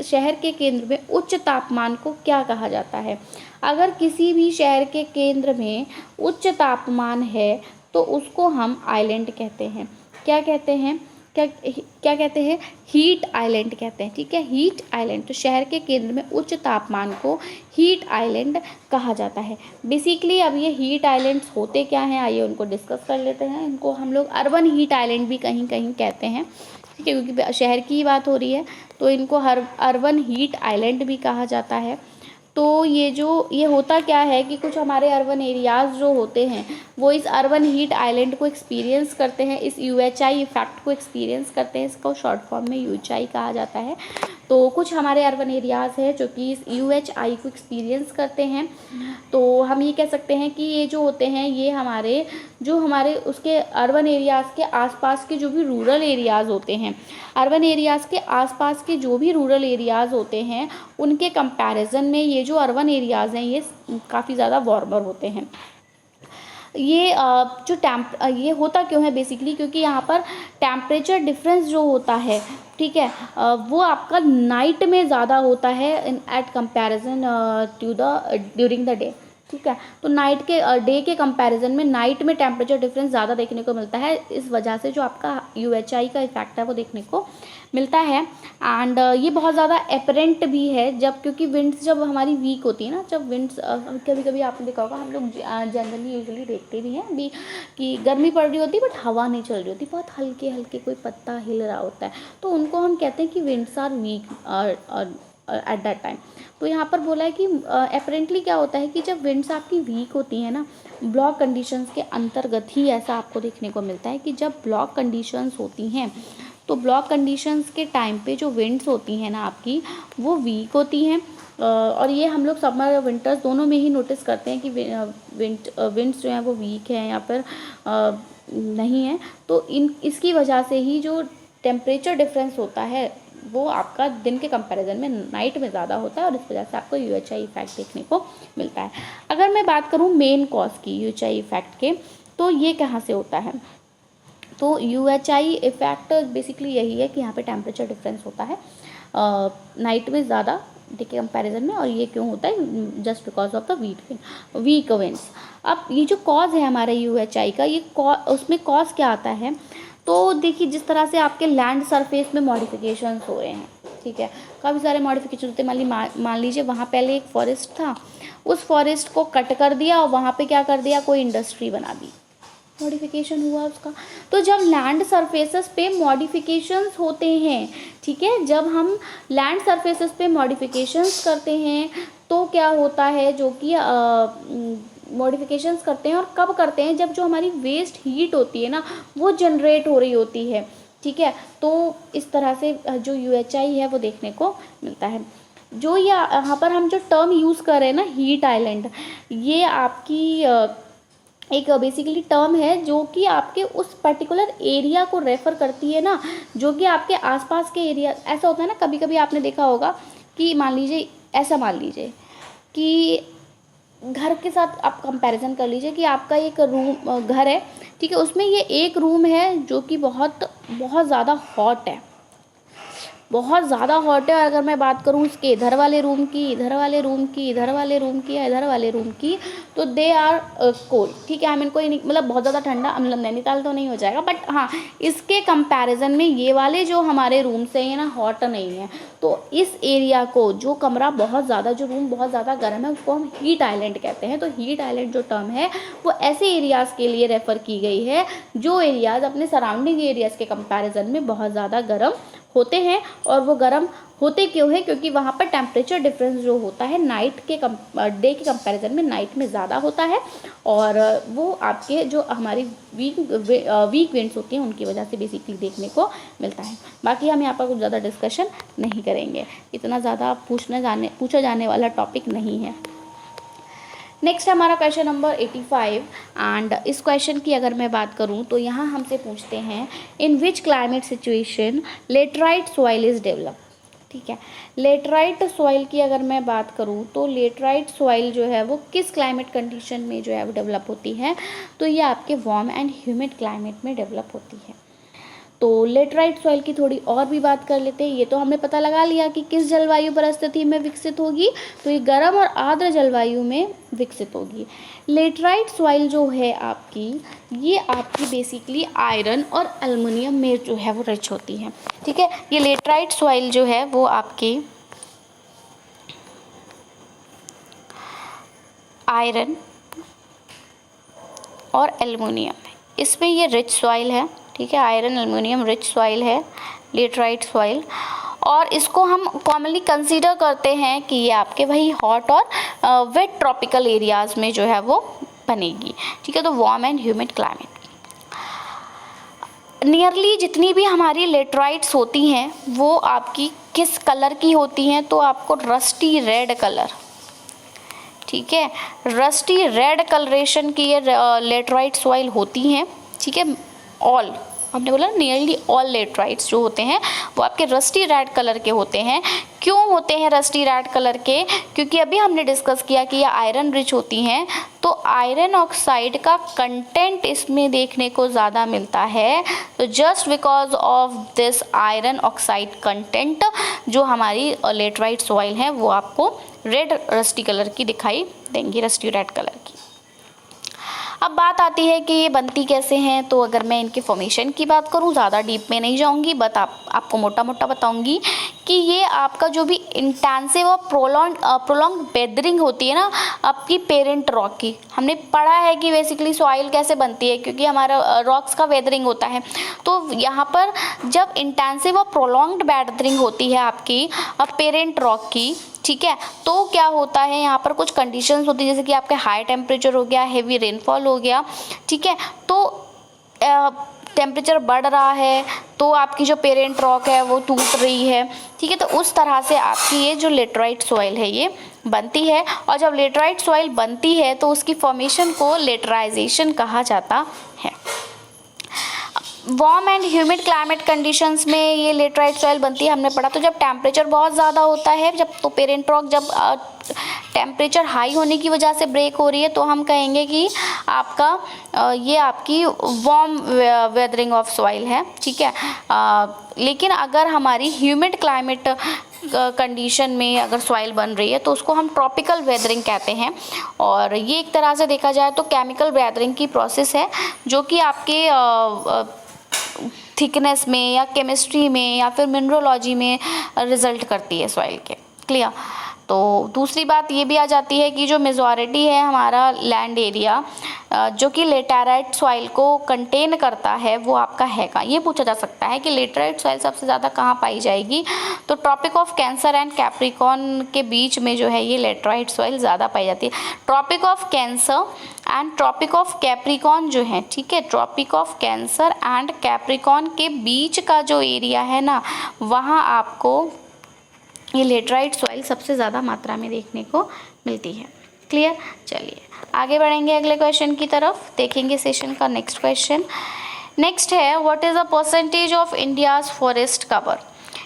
शहर के केंद्र में उच्च तापमान को क्या कहा जाता है, अगर किसी भी शहर के केंद्र में उच्च तापमान है तो उसको हम आइलैंड कहते हैं। क्या कहते हैं, क्या कहते हैं, हीट आइलैंड कहते हैं, ठीक है, हीट आइलैंड। तो शहर के केंद्र में उच्च तापमान को हीट आइलैंड कहा जाता है। बेसिकली अब ये हीट आइलैंड्स होते क्या हैं, आइए उनको डिस्कस कर लेते हैं। इनको हम लोग अर्बन हीट आइलैंड भी कहीं कहीं कहते हैं, ठीक है, क्योंकि शहर की बात हो रही है तो इनको अर्बन हीट आइलैंड भी कहा जाता है। तो ये होता क्या है कि कुछ हमारे अर्बन एरियाज़ जो होते हैं वो इस अर्बन हीट आइलैंड को एक्सपीरियंस करते हैं, इस UHI इफेक्ट को एक्सपीरियंस करते हैं। इसको शॉर्ट फॉर्म में UHI कहा जाता है। तो कुछ हमारे अर्बन एरियाज़ हैं जो कि इस UHI को एक्सपीरियंस करते हैं। तो हम ये कह सकते हैं कि ये जो होते हैं ये हमारे उसके अर्बन एरियाज़ के आसपास के जो भी रूरल एरियाज़ होते हैं, अर्बन एरियाज़ के आसपास के जो भी रूरल एरियाज़ होते हैं उनके कंपैरिजन में ये जो अर्बन एरियाज़ हैं ये काफ़ी ज़्यादा वार्मर होते हैं। ये होता क्यों है बेसिकली, क्योंकि यहाँ पर टेम्परेचर डिफरेंस जो होता है, ठीक है, वो आपका नाइट में ज़्यादा होता है at comparison to during the day, ठीक है। तो डे के कंपैरिजन में नाइट में टेम्परेचर डिफरेंस ज़्यादा देखने को मिलता है। इस वजह से जो आपका UHI का इफेक्ट है वो देखने को मिलता है। एंड ये बहुत ज़्यादा एपरेंट भी है क्योंकि विंड्स जब हमारी वीक होती है ना, जब विंड्स कभी कभी आपने देखा होगा, हम लोग जनरली यूजुअली देखते भी हैं अभी कि गर्मी पड़ रही होती है बट हवा नहीं चल रही होती, बहुत हल्के हल्के कोई पत्ता हिल रहा होता है, तो उनको हम कहते हैं कि winds are weak at that time. तो यहाँ पर बोला है कि अपेरेंटली क्या होता है कि जब विंड्स आपकी वीक होती है ना, ब्लॉक कंडीशंस के अंतर्गत ही ऐसा आपको देखने को मिलता है कि जब ब्लॉक कंडीशंस होती हैं तो ब्लॉक कंडीशंस के टाइम पे जो विंड्स होती हैं ना आपकी, वो वीक होती हैं। और ये हम लोग समर और विंटर्स दोनों में ही नोटिस करते हैं कि विंड्स जो हैं वो वीक हैं या फिर नहीं है। तो इसकी वजह से ही जो टेम्परेचर डिफरेंस होता है वो आपका दिन के कंपैरिजन में नाइट में ज़्यादा होता है और इस वजह से आपको UHI इफेक्ट देखने को मिलता है। अगर मैं बात करूँ मेन कॉज की UHI इफेक्ट के, तो ये कहाँ से होता है, तो UHI इफेक्ट बेसिकली यही है कि यहाँ पे टेम्परेचर डिफरेंस होता है नाइट में ज़्यादा डे के कंपैरिजन में, और ये क्यों होता है, just because of the weak winds. अब ये जो कॉज है हमारे UHI का, ये उसमें कॉज क्या आता है, तो देखिए जिस तरह से आपके लैंड सरफेस में मॉडिफिकेशंस हो रहे हैं, ठीक है, काफ़ी सारे मॉडिफिकेशन होते हैं। मान लीजिए वहाँ पहले एक फॉरेस्ट था, उस फॉरेस्ट को कट कर दिया और वहाँ पे क्या कर दिया, कोई इंडस्ट्री बना दी, मॉडिफिकेशन हुआ उसका। तो जब लैंड सरफेसेस पे मॉडिफिकेशंस होते हैं, ठीक है, जब हम लैंड सरफेसेस पे मॉडिफिकेशंस करते हैं तो क्या होता है, जो कि मॉडिफिकेशंस करते हैं, और कब करते हैं, जब जो हमारी वेस्ट हीट होती है ना वो जनरेट हो रही होती है, ठीक है। तो इस तरह से जो UHI है वो देखने को मिलता है। जो यहाँ पर हम जो टर्म यूज़ कर रहे हैं ना, हीट आइलैंड, ये आपकी एक बेसिकली टर्म है जो कि आपके उस पर्टिकुलर एरिया को रेफ़र करती है ना, जो कि आपके आसपास के एरिया, ऐसा होता है ना, कभी कभी आपने देखा होगा कि मान लीजिए कि घर के साथ आप कंपैरिजन कर लीजिए कि आपका एक रूम घर है, ठीक है, उसमें ये एक रूम है जो कि बहुत बहुत ज़्यादा हॉट है, बहुत ज़्यादा हॉट है। और अगर मैं बात करूँ इसके इधर वाले रूम की, इधर वाले रूम की, इधर वाले रूम की या इधर वाले रूम की, तो दे आर कोल्ड, ठीक है, आई मीन कोई नहीं, मतलब बहुत ज़्यादा ठंडा, मतलब नैनीताल तो नहीं हो जाएगा, बट हाँ इसके कंपैरिजन में ये वाले जो हमारे रूम्स हैं ये ना हॉट नहीं है। तो इस एरिया को, जो कमरा बहुत ज़्यादा, जो रूम बहुत ज़्यादा गर्म है, उसको हम हीट आइलैंड कहते हैं। तो हीट आइलैंड जो टर्म है वो ऐसे एरियाज़ के लिए रेफ़र की गई है जो एरियाज़ अपने सराउंडिंग एरियाज़ के कंपैरिजन में बहुत ज़्यादा गर्म होते हैं। और वो गर्म होते क्यों है, क्योंकि वहाँ पर टेम्परेचर डिफरेंस जो होता है डे के कंपैरिजन में नाइट में ज़्यादा होता है, और वो आपके जो हमारी वीक विंड्स होती हैं उनकी वजह से बेसिकली देखने को मिलता है। बाकी हम यहाँ पर कुछ ज़्यादा डिस्कशन नहीं करेंगे, इतना ज़्यादा पूछा जाने वाला टॉपिक नहीं है। नेक्स्ट हमारा क्वेश्चन नंबर 85, एंड इस क्वेश्चन की अगर मैं बात करूं तो यहाँ हमसे पूछते हैं, in which climate situation laterite soil is develop, ठीक है। लेटराइट सॉइल की अगर मैं बात करूं तो लेटराइट सॉइल जो है वो किस क्लाइमेट कंडीशन में जो है वो डेवलप होती है, तो ये आपके वार्म एंड ह्यूमिड क्लाइमेट में डेवलप होती है। तो लेटराइट सॉइल की थोड़ी और भी बात कर लेते हैं। ये तो हमने पता लगा लिया कि किस जलवायु परिस्थिति में विकसित होगी, तो ये गर्म और आर्द्र जलवायु में विकसित होगी। लेटराइट सॉइल जो है आपकी, ये आपकी बेसिकली आयरन और एल्युमिनियम में जो है वो रिच होती है, ठीक है। ये लेटराइट सॉइल जो है वो आपकी आयरन और एल्युमिनियम, इसमें ये रिच सॉइल है, ठीक है। आयरन एल्युमिनियम रिच सॉइल है लेटराइट सॉइल, और इसको हम कॉमनली कंसीडर करते हैं कि ये आपके वही हॉट और वेट ट्रॉपिकल एरियाज़ में जो है वो बनेगी, ठीक है। तो warm and humid climate, nearly जितनी भी हमारी लेटराइट्स होती हैं वो आपकी किस कलर की होती हैं, तो आपको रस्टी रेड कलर, ठीक है, रस्टी रेड कलरेशन की ये लेटराइट सॉइल होती हैं, ठीक है। ऑल हमने बोला नियरली ऑल लेटराइट्स जो होते हैं वो आपके रस्टी रेड कलर के होते हैं। क्यों होते हैं रस्टी रेड कलर के, क्योंकि अभी हमने डिस्कस किया कि ये आयरन रिच होती हैं, तो आयरन ऑक्साइड का कंटेंट इसमें देखने को ज़्यादा मिलता है। तो just because of this iron oxide content जो हमारी लेटराइट सॉइल है वो आपको रेड रस्टी कलर की दिखाई देंगी, रस्टी रेड कलर की। अब बात आती है कि ये बनती कैसे हैं, तो अगर मैं इनके फॉर्मेशन की बात करूँ, ज़्यादा डीप में नहीं जाऊँगी, बट आपको मोटा मोटा बताऊँगी कि ये आपका जो भी इंटेंसिव और प्रोलॉन्ग वेदरिंग होती है ना आपकी पेरेंट रॉक की, हमने पढ़ा है कि बेसिकली सॉइल कैसे बनती है, क्योंकि हमारा रॉक्स का वेदरिंग होता है। तो यहाँ पर जब इंटेंसिव और प्रोलॉन्ग्ड वेदरिंग होती है आपकी पेरेंट रॉक की, ठीक है, तो क्या होता है यहाँ पर कुछ कंडीशंस होती है, जैसे कि आपके हाई टेम्परेचर हो गया, हेवी रेनफॉल हो गया, ठीक है। तो टेम्परेचर बढ़ रहा है तो आपकी जो पेरेंट रॉक है वो टूट रही है, ठीक है। तो उस तरह से आपकी ये जो लेटराइट सॉइल है ये बनती है, और जब लेटराइट सॉइल बनती है तो उसकी फॉर्मेशन को लेटराइजेशन कहा जाता है। Warm and humid climate conditions में ये लेटराइट सॉइल बनती है, हमने पढ़ा। तो जब टेम्परेचर बहुत ज़्यादा होता है, जब तो पेरेंट रॉक जब टेम्परेचर हाई होने की वजह से ब्रेक हो रही है तो हम कहेंगे कि आपका ये आपकी वार्म वेदरिंग ऑफ सॉइल है, ठीक है। लेकिन अगर हमारी ह्यूमिड क्लाइमेट कंडीशन में अगर सॉइल बन रही है तो उसको हम ट्रॉपिकल वेदरिंग कहते हैं। और ये एक तरह से देखा जाए तो केमिकल वेदरिंग की प्रोसेस है जो कि आपके थिकनेस में या केमिस्ट्री में या फिर मिनरोलॉजी में रिजल्ट करती है सॉइल के। क्लियर। तो दूसरी बात ये भी आ जाती है कि जो मेजॉरिटी है हमारा लैंड एरिया जो कि लेटेराइट सॉइल को कंटेन करता है वो आपका है कहाँ। ये पूछा जा सकता है कि लेटेराइट सॉइल सबसे ज़्यादा कहाँ पाई जाएगी, तो tropic of cancer and capricorn के बीच में जो है ये लेटेराइट सॉइल ज़्यादा पाई जाती है। Tropic of cancer and tropic of capricorn जो है, ठीक है, tropic of cancer and capricorn के बीच का जो एरिया है ना, वहाँ आपको ये लेटराइट सॉइल सबसे ज़्यादा मात्रा में देखने को मिलती है। क्लियर। चलिए आगे बढ़ेंगे अगले क्वेश्चन की तरफ, देखेंगे सेशन का नेक्स्ट क्वेश्चन। नेक्स्ट है what is the percentage of India's forest cover.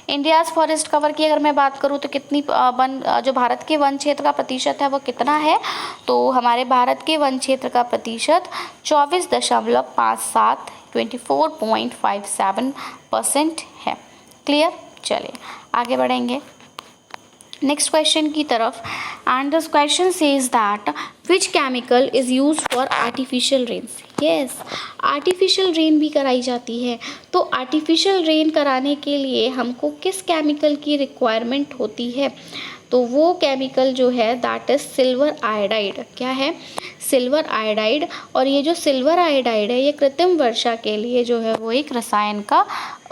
India's forest cover की अगर मैं बात करूँ तो कितनी जो भारत के वन क्षेत्र का प्रतिशत है वो कितना है, तो हमारे भारत के वन क्षेत्र का प्रतिशत 24.57 24.57% है। क्लियर। चलिए आगे बढ़ेंगे नेक्स्ट क्वेश्चन की तरफ। And this question says that which chemical is use for artificial rains. Yes, artificial rain भी कराई जाती है। तो आर्टिफिशियल रेन कराने के लिए हमको किस केमिकल की रिक्वायरमेंट होती है, तो वो केमिकल जो है दैट इज़ सिल्वर आयोडाइड। क्या है? Silver iodide. और ये जो सिल्वर आयोडाइड है ये कृत्रिम वर्षा के लिए जो है वो एक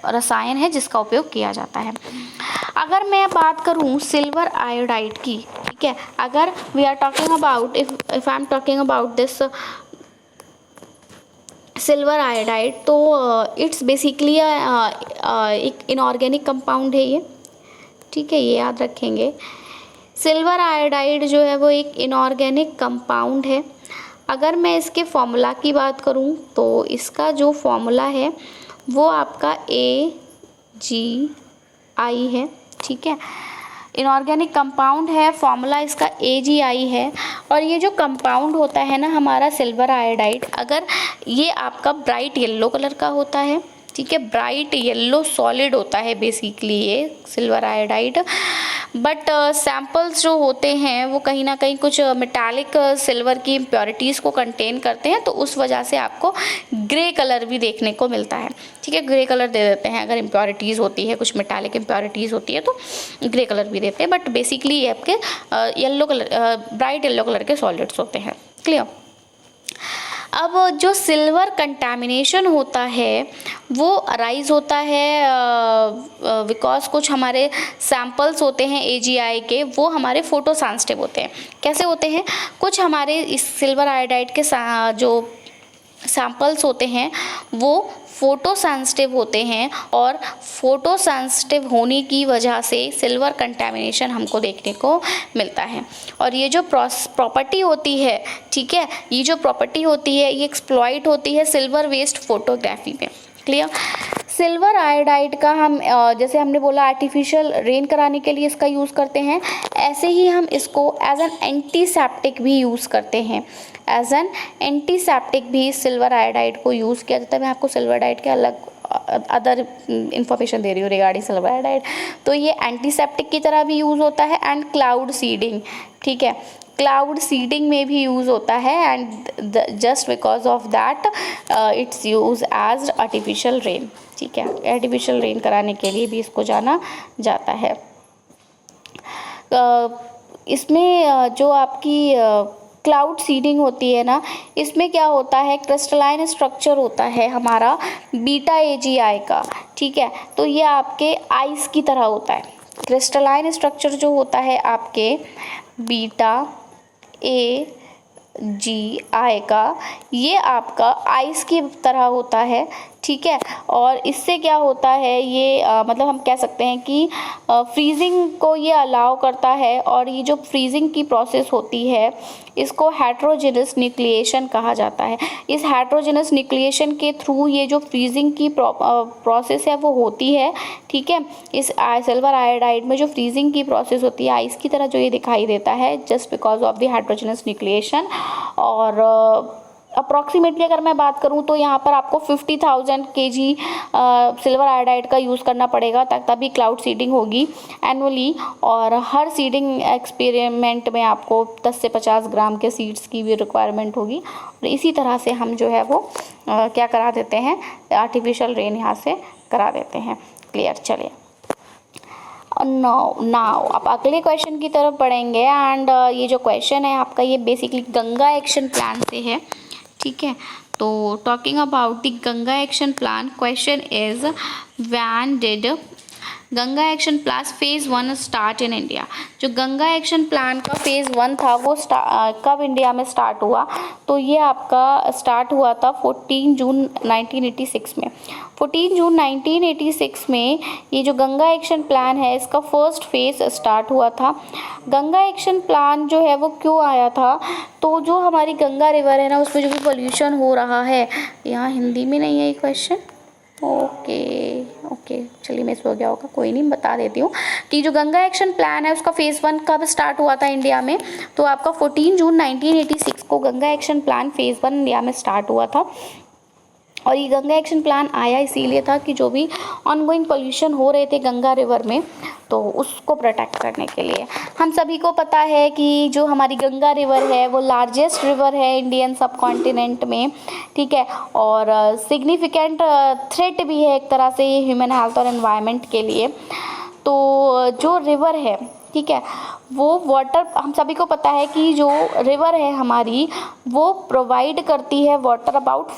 रसायन है जिसका उपयोग किया जाता है। अगर मैं बात करूं सिल्वर आयोडाइड की, ठीक है, अगर we are talking about if I am talking about this silver iodide, तो इट्स बेसिकली एक इनऑर्गेनिक कंपाउंड है ये, ठीक है, ये याद रखेंगे। सिल्वर आयोडाइड जो है वो एक इनऑर्गेनिक कंपाउंड है। अगर मैं इसके फॉर्मूला की बात करूं तो इसका जो फॉर्मूला है वो आपका AgI है, ठीक है। इनऑर्गेनिक कंपाउंड है, फॉर्मूला इसका AgI है। और ये जो कंपाउंड होता है ना हमारा सिल्वर आयोडाइड, अगर ये आपका ब्राइट येलो कलर का होता है, ठीक है, ब्राइट येलो सॉलिड होता है बेसिकली ये सिल्वर आयोडाइड। बट सैम्पल्स जो होते हैं वो कहीं ना कहीं कुछ मेटालिक सिल्वर की इम्प्योरिटीज़ को कंटेन करते हैं, तो उस वजह से आपको ग्रे कलर भी देखने को मिलता है, ठीक है, ग्रे कलर दे देते हैं। अगर इम्प्योरिटीज़ होती है, कुछ मेटालिक इम्प्योरिटीज़ होती है तो ग्रे कलर भी देते हैं, बट बेसिकली ये आपके yellow colour, bright yellow colour के सॉलिड्स होते हैं। क्लियर। अब जो सिल्वर कंटामिनेशन होता है वो अराइज होता है बिकॉज कुछ हमारे सैम्पल्स होते हैं AgI के, वो हमारे फोटो सेंसिटिव होते हैं। कैसे होते हैं? कुछ हमारे इस सिल्वर आयोडाइड के जो सैम्पल्स होते हैं वो फोटो सेंसिटिव होते हैं, और फोटो सेंसिटिव होने की वजह से सिल्वर कंटामिनेशन हमको देखने को मिलता है। और ये जो प्रॉपर्टी होती है, ठीक है, ये जो प्रॉपर्टी होती है ये एक्सप्लॉइट होती है सिल्वर वेस्ट फोटोग्राफी में। क्लियर। सिल्वर आयोडाइड का हम जैसे हमने बोला आर्टिफिशियल रेन कराने के लिए इसका यूज़ करते हैं, ऐसे ही हम इसको एज एन एंटीसेप्टिक भी यूज़ करते हैं। एज एन एंटीसेप्टिक भी सिल्वर आयोडाइड को यूज़ किया जाता है। मैं आपको सिल्वर आयोडाइड के अलग अदर इंफॉर्मेशन दे रही हूँ रिगार्डिंग सिल्वर आयोडाइड। तो ये एंटीसेप्टिक की तरह भी यूज़ होता है एंड क्लाउड सीडिंग, ठीक है, क्लाउड सीडिंग में भी यूज़ होता है and just because of that it's use as artificial rain, ठीक है, आर्टिफिशियल रेन कराने के लिए भी इसको जाना जाता है। इसमें जो आपकी क्लाउड सीडिंग होती है ना, इसमें क्या होता है, क्रिस्टलाइन स्ट्रक्चर होता है हमारा बीटा AgI का, ठीक है, तो ये आपके आइस की तरह होता है। क्रिस्टलाइन स्ट्रक्चर जो होता है आपके बीटा AgI का, ये आपका आइस की तरह होता है, ठीक ठीक है। और इससे क्या होता है, ये मतलब हम कह सकते हैं कि फ्रीजिंग को ये अलाउ करता है। और ये जो फ्रीजिंग की प्रोसेस होती है इसको हेट्रोजेनस न्यूक्लिएशन कहा जाता है। इस हेट्रोजेनस न्यूक्लिएशन के थ्रू ये जो फ्रीजिंग की प्रोसेस है वो होती है, ठीक है। इस सिल्वर आयोडाइड में जो फ्रीजिंग की प्रोसेस होती है आइस की तरह जो ये दिखाई देता है, just because of the heterogeneous nucleation. और अप्रॉक्सीमेटली अगर मैं बात करूं तो यहाँ पर आपको 50,000 kg सिल्वर आयोडाइड का यूज़ करना पड़ेगा तभी क्लाउड सीडिंग होगी एनुअली। और हर सीडिंग एक्सपेरिमेंट में आपको 10 से 50 ग्राम के सीड्स की भी रिक्वायरमेंट होगी। और इसी तरह से हम जो है वो क्या करा देते हैं, आर्टिफिशियल रेन यहाँ से करा देते हैं। क्लियर। चलिए नाउ आप अगले क्वेश्चन की तरफ बढ़ेंगे। एंड ये जो क्वेश्चन है आपका ये बेसिकली गंगा एक्शन प्लान से है, ठीक है। तो talking about the Ganga action plan, question is when did Ganga action plan phase 1 start in India. जो गंगा एक्शन प्लान का फेज़ 1 था वो कब इंडिया में स्टार्ट हुआ, तो ये आपका स्टार्ट हुआ था 14 जून 1986 में। 14 जून 1986 में ये जो गंगा एक्शन प्लान है इसका फर्स्ट फेज़ स्टार्ट हुआ था। गंगा एक्शन प्लान जो है वो क्यों आया था, तो जो हमारी गंगा रिवर है ना उसमें जो भी पोल्यूशन हो रहा है, यहाँ हिंदी में नहीं है ये क्वेश्चन, ओके चलिए मिस हो गया होगा, कोई नहीं बता देती हूँ कि जो गंगा एक्शन प्लान है उसका फेज़ 1 कब स्टार्ट हुआ था इंडिया में, तो आपका 14 जून 1986 को Ganga action plan phase 1 India में स्टार्ट हुआ था। और ये गंगा एक्शन प्लान आया इसीलिए था कि जो भी ऑनगोइंग पोल्यूशन हो रहे थे गंगा रिवर में तो उसको प्रोटेक्ट करने के लिए। हम सभी को पता है कि जो हमारी गंगा रिवर है वो लार्जेस्ट रिवर है इंडियन सब कॉन्टिनेंट में, ठीक है। और सिग्निफिकेंट थ्रेट भी है एक तरह से ह्यूमन हेल्थ और एनवायरनमेंट के लिए। तो जो रिवर है, ठीक है, वो वाटर, हम सभी को पता है कि जो रिवर है हमारी वो प्रोवाइड करती है वाटर अबाउट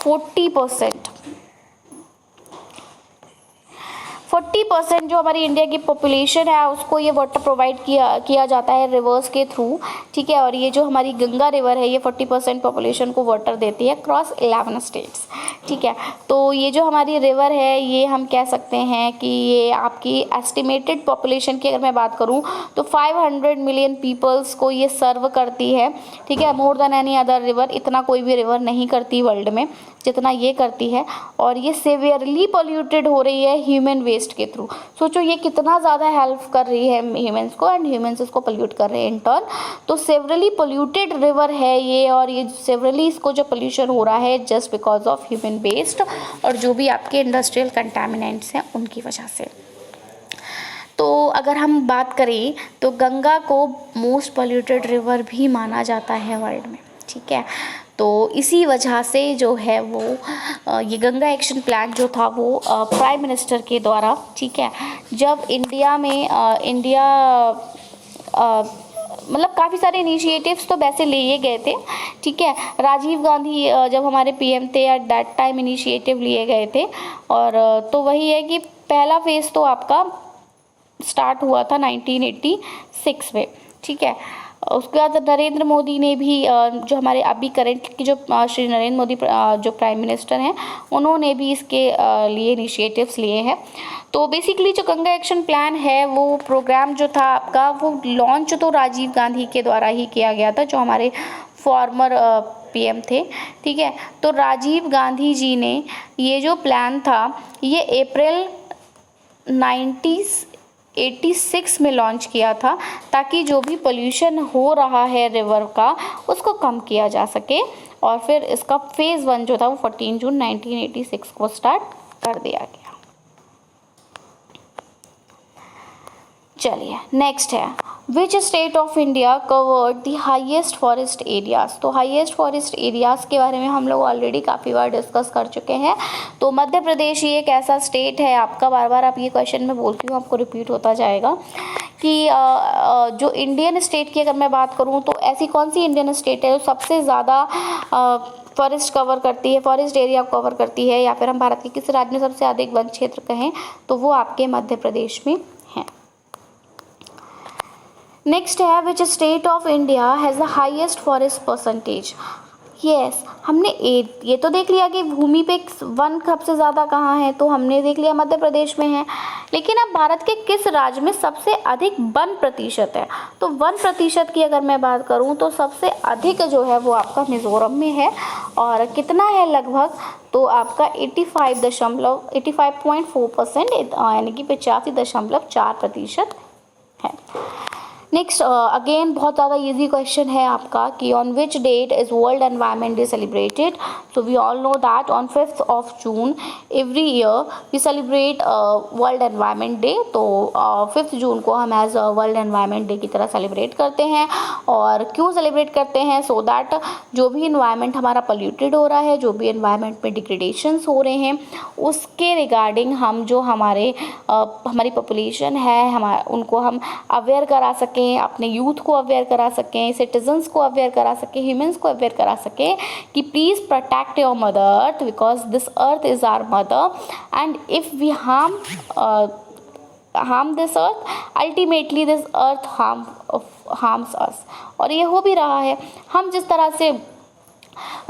40% जो हमारी इंडिया की पॉपुलेशन है उसको ये वाटर प्रोवाइड किया जाता है रिवर्स के थ्रू, ठीक है। और ये जो हमारी गंगा रिवर है ये 40% पॉपुलेशन को वाटर देती है क्रॉस 11 स्टेट्स, ठीक है। तो ये जो हमारी रिवर है ये हम कह सकते हैं कि ये आपकी एस्टिमेटेड पॉपुलेशन की अगर मैं बात करूं तो 500 मिलियन पीपल्स को ये सर्व करती है, ठीक है। More than any other river, इतना कोई भी रिवर नहीं करती वर्ल्ड में जितना ये करती है। और ये सेवियरली पोल्यूटेड हो रही है ह्यूमन वेस्ट के थ्रू। सोचो ये कितना ज़्यादा हेल्प कर रही है ह्यूमंस को एंड ह्यूमंस इसको पोल्यूट कर रहे हैं इन टर्न। तो सेवरली पोल्यूटेड रिवर है ये, और ये सेवरली इसको जो पोल्यूशन हो रहा है just because of human waste और जो भी आपके इंडस्ट्रियल कंटामिनेंट्स हैं उनकी वजह से। तो अगर हम बात करें तो गंगा को मोस्ट पोल्यूटेड रिवर भी माना जाता है वर्ल्ड में, ठीक है। तो इसी वजह से जो है वो ये गंगा एक्शन प्लान जो था वो प्राइम मिनिस्टर के द्वारा, ठीक है, जब इंडिया में मतलब काफ़ी सारे इनिशिएटिव्स तो वैसे लिए गए थे, ठीक है। राजीव गांधी जब हमारे पीएम थे एट दैट टाइम इनिशिएटिव लिए गए थे। और तो वही है कि पहला फेज़ तो आपका स्टार्ट हुआ था 1986 में, ठीक है। उसके बाद नरेंद्र मोदी ने भी जो हमारे अभी करंट की जो श्री नरेंद्र मोदी जो प्राइम मिनिस्टर हैं उन्होंने भी इसके लिए इनिशिएटिव्स लिए हैं। तो बेसिकली जो गंगा एक्शन प्लान है वो प्रोग्राम जो था आपका वो लॉन्च तो राजीव गांधी के द्वारा ही किया गया था जो हमारे फॉर्मर पीएम थे, ठीक है। तो राजीव गांधी जी ने ये जो प्लान था ये अप्रैल 1986 में लॉन्च किया था ताकि जो भी पोल्यूशन हो रहा है रिवर का उसको कम किया जा सके। और फिर इसका फेज़ 1 जो था वो 14 जून 1986 को स्टार्ट कर दिया गया। चलिए नेक्स्ट है, which state of India covered the highest forest areas. तो हाईएस्ट फॉरेस्ट एरियाज़ के बारे में हम लोग ऑलरेडी काफ़ी बार डिस्कस कर चुके हैं। तो मध्य प्रदेश ये एक ऐसा स्टेट है आपका, बार बार आप ये क्वेश्चन मैं बोलती हूँ आपको रिपीट होता जाएगा कि जो इंडियन स्टेट की अगर मैं बात करूँ तो ऐसी कौन सी इंडियन स्टेट है जो सबसे ज़्यादा फॉरेस्ट कवर करती है, फॉरेस्ट एरिया कवर करती है, या फिर हम भारत के किसी राज्य में सबसे अधिक वन क्षेत्र कहें तो वो आपके मध्य प्रदेश में है। नेक्स्ट है, which state of India has the highest forest percentage. Yes हमने ये तो देख लिया कि भूमि पे वन सबसे ज़्यादा कहाँ है, तो हमने देख लिया मध्य प्रदेश में है। लेकिन अब भारत के किस राज्य में सबसे अधिक वन प्रतिशत है? तो वन प्रतिशत की अगर मैं बात करूँ तो सबसे अधिक जो है वो आपका मिज़ोरम में है। और कितना है लगभग? तो आपका 85.4% यानी कि 85.4% है। नेक्स्ट अगेन बहुत ज़्यादा इजी क्वेश्चन है आपका कि on which date is world environment day celebrated? So we all know that on 5th of June every year we celebrate world environment day. तो 5th जून को हम एज वर्ल्ड एनवायरनमेंट डे की तरह celebrate करते हैं। और क्यों सेलिब्रेट करते हैं? सो दैट जो भी इन्वायरमेंट हमारा पोल्यूटेड हो रहा है, जो भी इन्वायरमेंट में डिग्रेडेशंस हो रहे हैं, उसके रिगार्डिंग हम जो हमारी पॉपुलेशन है उनको हम अवेयर करा सकें, अपने यूथ को अवेयर करा सकें, सिटीजन्स को अवेयर करा सकें, ह्यूमंस को अवेयर करा सकें कि please protect your mother earth because this earth is our mother and if we harm this earth, ultimately this earth harms us। और ये हो भी रहा है। हम जिस तरह से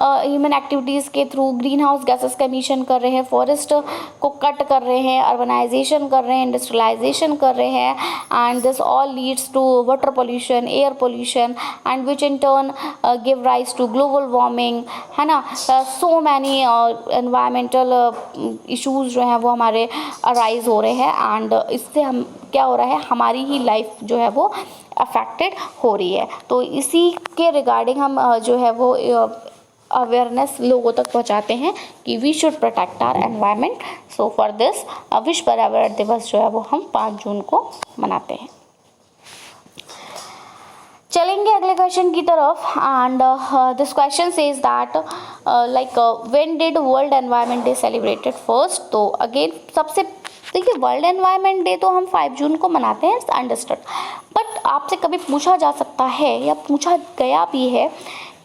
ह्यूमन एक्टिविटीज़ के थ्रू ग्रीन हाउस गैसेस का एमिशन कर रहे हैं, फॉरेस्ट को कट कर रहे हैं, अर्बनाइजेशन कर रहे हैं, इंडस्ट्रियलाइजेशन कर रहे हैं, and this all leads to water pollution, air pollution, and which in turn give rise to global warming, है ना। सो मैनी एनवायरमेंटल इश्यूज़ जो हैं वो हमारे अराइज हो रहे हैं, एंड इससे हम क्या हो रहा है, हमारी ही लाइफ जो है वो अफेक्टेड हो रही है। तो इसी के रिगार्डिंग हम जो है वो अवेयरनेस लोगों तक पहुंचाते हैं कि we should protect our environment. So for this विश्व पर्यावरण दिवस जो है वो हम 5 जून को मनाते हैं। चलेंगे अगले क्वेश्चन की तरफ, and this question says that like when did world environment day celebrated first? तो अगेन सबसे देखिए, वर्ल्ड एनवायरनमेंट डे तो हम 5 जून को मनाते हैं, अंडरस्टूड। बट आपसे कभी पूछा जा सकता है या पूछा गया भी है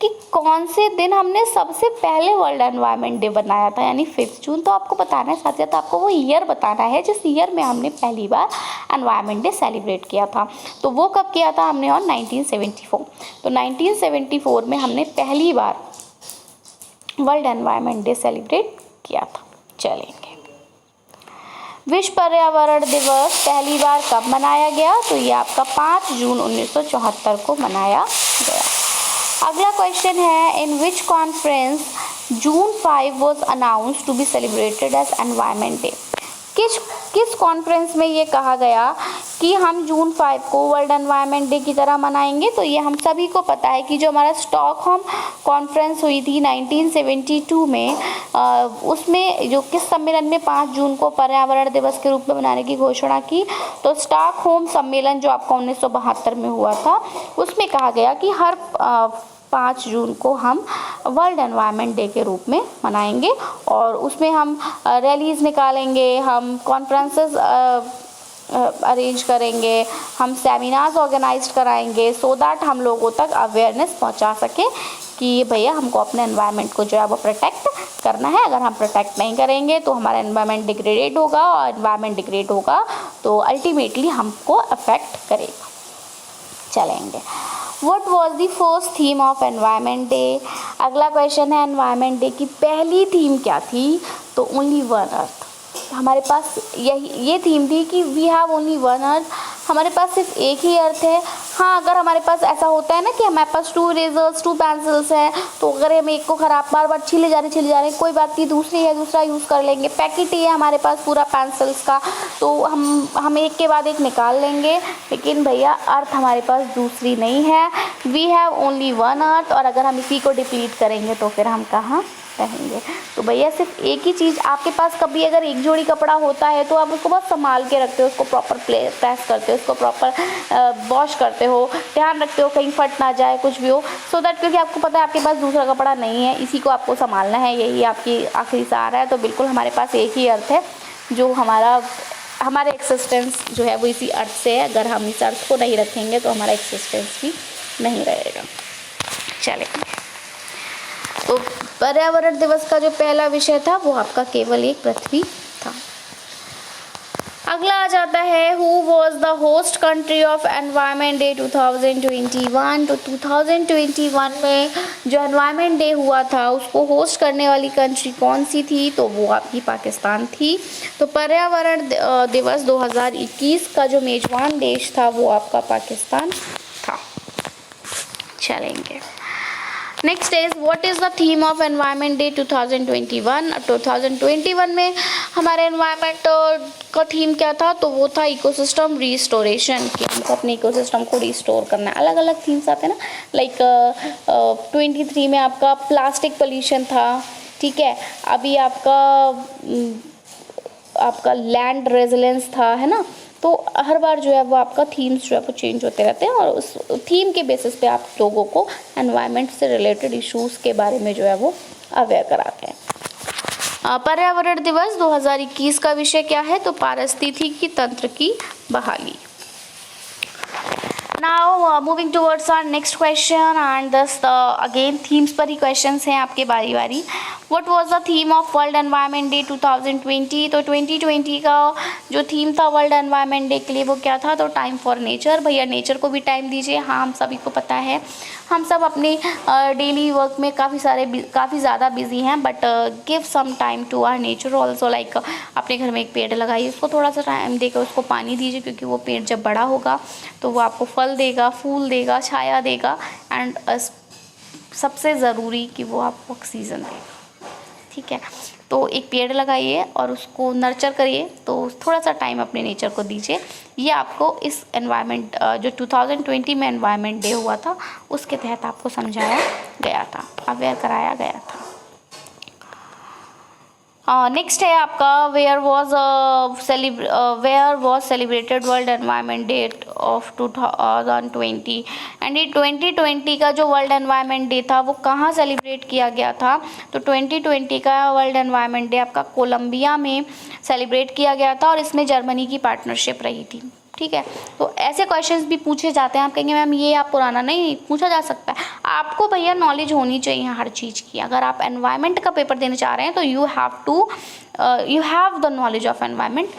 कि कौन से दिन हमने सबसे पहले वर्ल्ड एनवायरनमेंट डे बनाया था, यानी 5 जून। तो आपको बताना है, साथ ही साथ आपको वो ईयर बताना है जिस ईयर में हमने पहली बार एनवायरनमेंट डे सेलिब्रेट किया था। तो वो कब किया था हमने? और 1974। तो 1974 में हमने पहली बार वर्ल्ड एनवायरनमेंट डे सेलिब्रेट किया था। चलेंगे, विश्व पर्यावरण दिवस पहली बार कब मनाया गया? तो ये आपका 5 जून 1974 को मनाया गया। अगला क्वेश्चन है, in which conference June 5 was announced to be celebrated as environment day? किस कॉन्फ्रेंस में ये कहा गया कि हम जून 5 को वर्ल्ड एनवायरनमेंट डे की तरह मनाएंगे? तो ये हम सभी को पता है कि जो हमारा स्टॉकहोम कॉन्फ्रेंस हुई थी 1972 में, उसमें जो किस सम्मेलन में 5 जून को पर्यावरण दिवस के रूप में मनाने की घोषणा की? तो स्टॉकहोम सम्मेलन जो आपका 1972 में हुआ था, उसमें कहा गया कि हर 5 जून को हम वर्ल्ड एनवायरनमेंट डे के रूप में मनाएंगे, और उसमें हम रैलीज़ निकालेंगे, हम कॉन्फ्रेंसेस अरेंज करेंगे, हम सेमिनार्स ऑर्गेनाइज कराएंगे, सो दैट हम लोगों तक अवेयरनेस पहुंचा सकें कि भैया हमको अपने एनवायरनमेंट को जो है वो प्रोटेक्ट करना है। अगर हम प्रोटेक्ट नहीं करेंगे तो हमारा एनवायरनमेंट डिग्रेडेड होगा, और एनवायरनमेंट डिग्रेड होगा तो अल्टीमेटली हमको अफेक्ट करेगा। चलेंगे, What was the first theme of Environment Day? अगला क्वेश्चन है, एनवायरनमेंट डे की पहली थीम क्या थी? तो ओनली वन अर्थ। हमारे पास ये थीम थी कि we have only one earth, हमारे पास सिर्फ एक ही अर्थ है। हाँ, अगर हमारे पास ऐसा होता है ना कि हमारे पास 2 इरेजर्स 2 पेंसिल्स हैं, तो अगर हम एक को ख़राब बार बार छीले जा रहे कोई बात नहीं, दूसरी है दूसरा यूज़ कर लेंगे। पैकेट ही है हमारे पास पूरा पेंसिल्स का, तो हम एक के बाद एक निकाल लेंगे। लेकिन भैया अर्थ हमारे पास दूसरी नहीं है, we have only one earth, और अगर हम इसी को डिप्लीट करेंगे तो फिर हम कहाँ रहेंगे? तो भैया सिर्फ एक ही चीज़, आपके पास कभी अगर एक जोड़ी कपड़ा होता है तो आप उसको बहुत संभाल के रखते हो, उसको प्रॉपर प्रेस करते हो, उसको प्रॉपर वॉश करते हो, ध्यान रखते हो कहीं फट ना जाए, कुछ भी हो, सो दैट, क्योंकि आपको पता है आपके पास दूसरा कपड़ा नहीं है, इसी को आपको संभालना है, यही आपकी आखिरी सहारा है। तो बिल्कुल हमारे पास एक ही अर्थ है, जो हमारे एक्सिस्टेंस जो है वो इसी अर्थ से है। अगर हम इस अर्थ को नहीं रखेंगे तो हमारा एक्सिस्टेंस भी नहीं रहेगा। चलें, तो पर्यावरण दिवस का जो पहला विषय था वो आपका केवल एक पृथ्वी था। अगला आ जाता है who was the host country of environment day 2021। तो 2021 में जो एनवायरनमेंट डे हुआ था उसको होस्ट करने वाली कंट्री कौन सी थी, तो वो आपकी पाकिस्तान थी। तो पर्यावरण दिवस 2021 का जो मेजबान देश था वो आपका पाकिस्तान था। चलेंगे next is what is the theme of environment day 2021। 2021 में हमारे एनवायरनमेंट का थीम क्या था, तो वो था इकोसिस्टम रिस्टोरेशन, कि हमको अपने इकोसिस्टम को रिस्टोर करना है। अलग अलग थीम्स आते हैं ना, लाइक 23 में आपका प्लास्टिक पोल्यूशन था, ठीक है, अभी आपका लैंड रेजिलेंस था, है ना। तो हर बार जो है वो आपका थीम्स जो है वो चेंज होते रहते हैं और उस थीम के बेसिस पे आप लोगों को एनवायरनमेंट से रिलेटेड इश्यूज़ के बारे में जो है वो अवेयर कराते हैं। पर्यावरण दिवस 2021 का विषय क्या है, तो पारिस्थितिकी तंत्र की बहाली। Now moving towards our next question and this again themes पर ही क्वेश्चंस हैं आपके बारी बारी। What was the theme of world environment day 2020। तो 2020 का जो थीम था वर्ल्ड एनवायरनमेंट डे के लिए वो क्या था, तो टाइम फॉर नेचर। भैया नेचर को भी टाइम दीजिए। हाँ, हम सभी को पता है, हम सब अपने डेली वर्क में काफ़ी ज़्यादा बिजी हैं, but give some time to our nature also. Like अपने घर में एक पेड़ लगाइए, उसको थोड़ा सा टाइम देकर उसको पानी दीजिए, क्योंकि वो पेड़ जब बड़ा होगा तो वो आपको फल देगा, फूल देगा, छाया देगा एंड सबसे ज़रूरी कि वो आपको ऑक्सीजन देगा, ठीक है। तो एक पेड़ लगाइए और उसको नर्चर करिए, तो थोड़ा सा टाइम अपने नेचर को दीजिए। ये आपको इस एनवायरनमेंट जो 2020 में एनवायरनमेंट डे हुआ था उसके तहत आपको समझाया गया था, अवेयर कराया गया था। नेक्स्ट है आपका where was celebrated world environment day of 2020। And ये 2020 का जो वर्ल्ड एनवायरनमेंट डे था वो कहाँ सेलिब्रेट किया गया था, तो 2020 का वर्ल्ड एनवायरनमेंट डे आपका कोलंबिया में सेलिब्रेट किया गया था और इसमें जर्मनी की पार्टनरशिप रही थी, ठीक है। तो ऐसे क्वेश्चंस भी पूछे जाते हैं। आप कहेंगे मैम ये आप पुराना नहीं, पूछा जा सकता है। आपको भैया नॉलेज होनी चाहिए हर चीज़ की। अगर आप एनवायरनमेंट का पेपर देने चाह रहे हैं तो you have the knowledge of environment.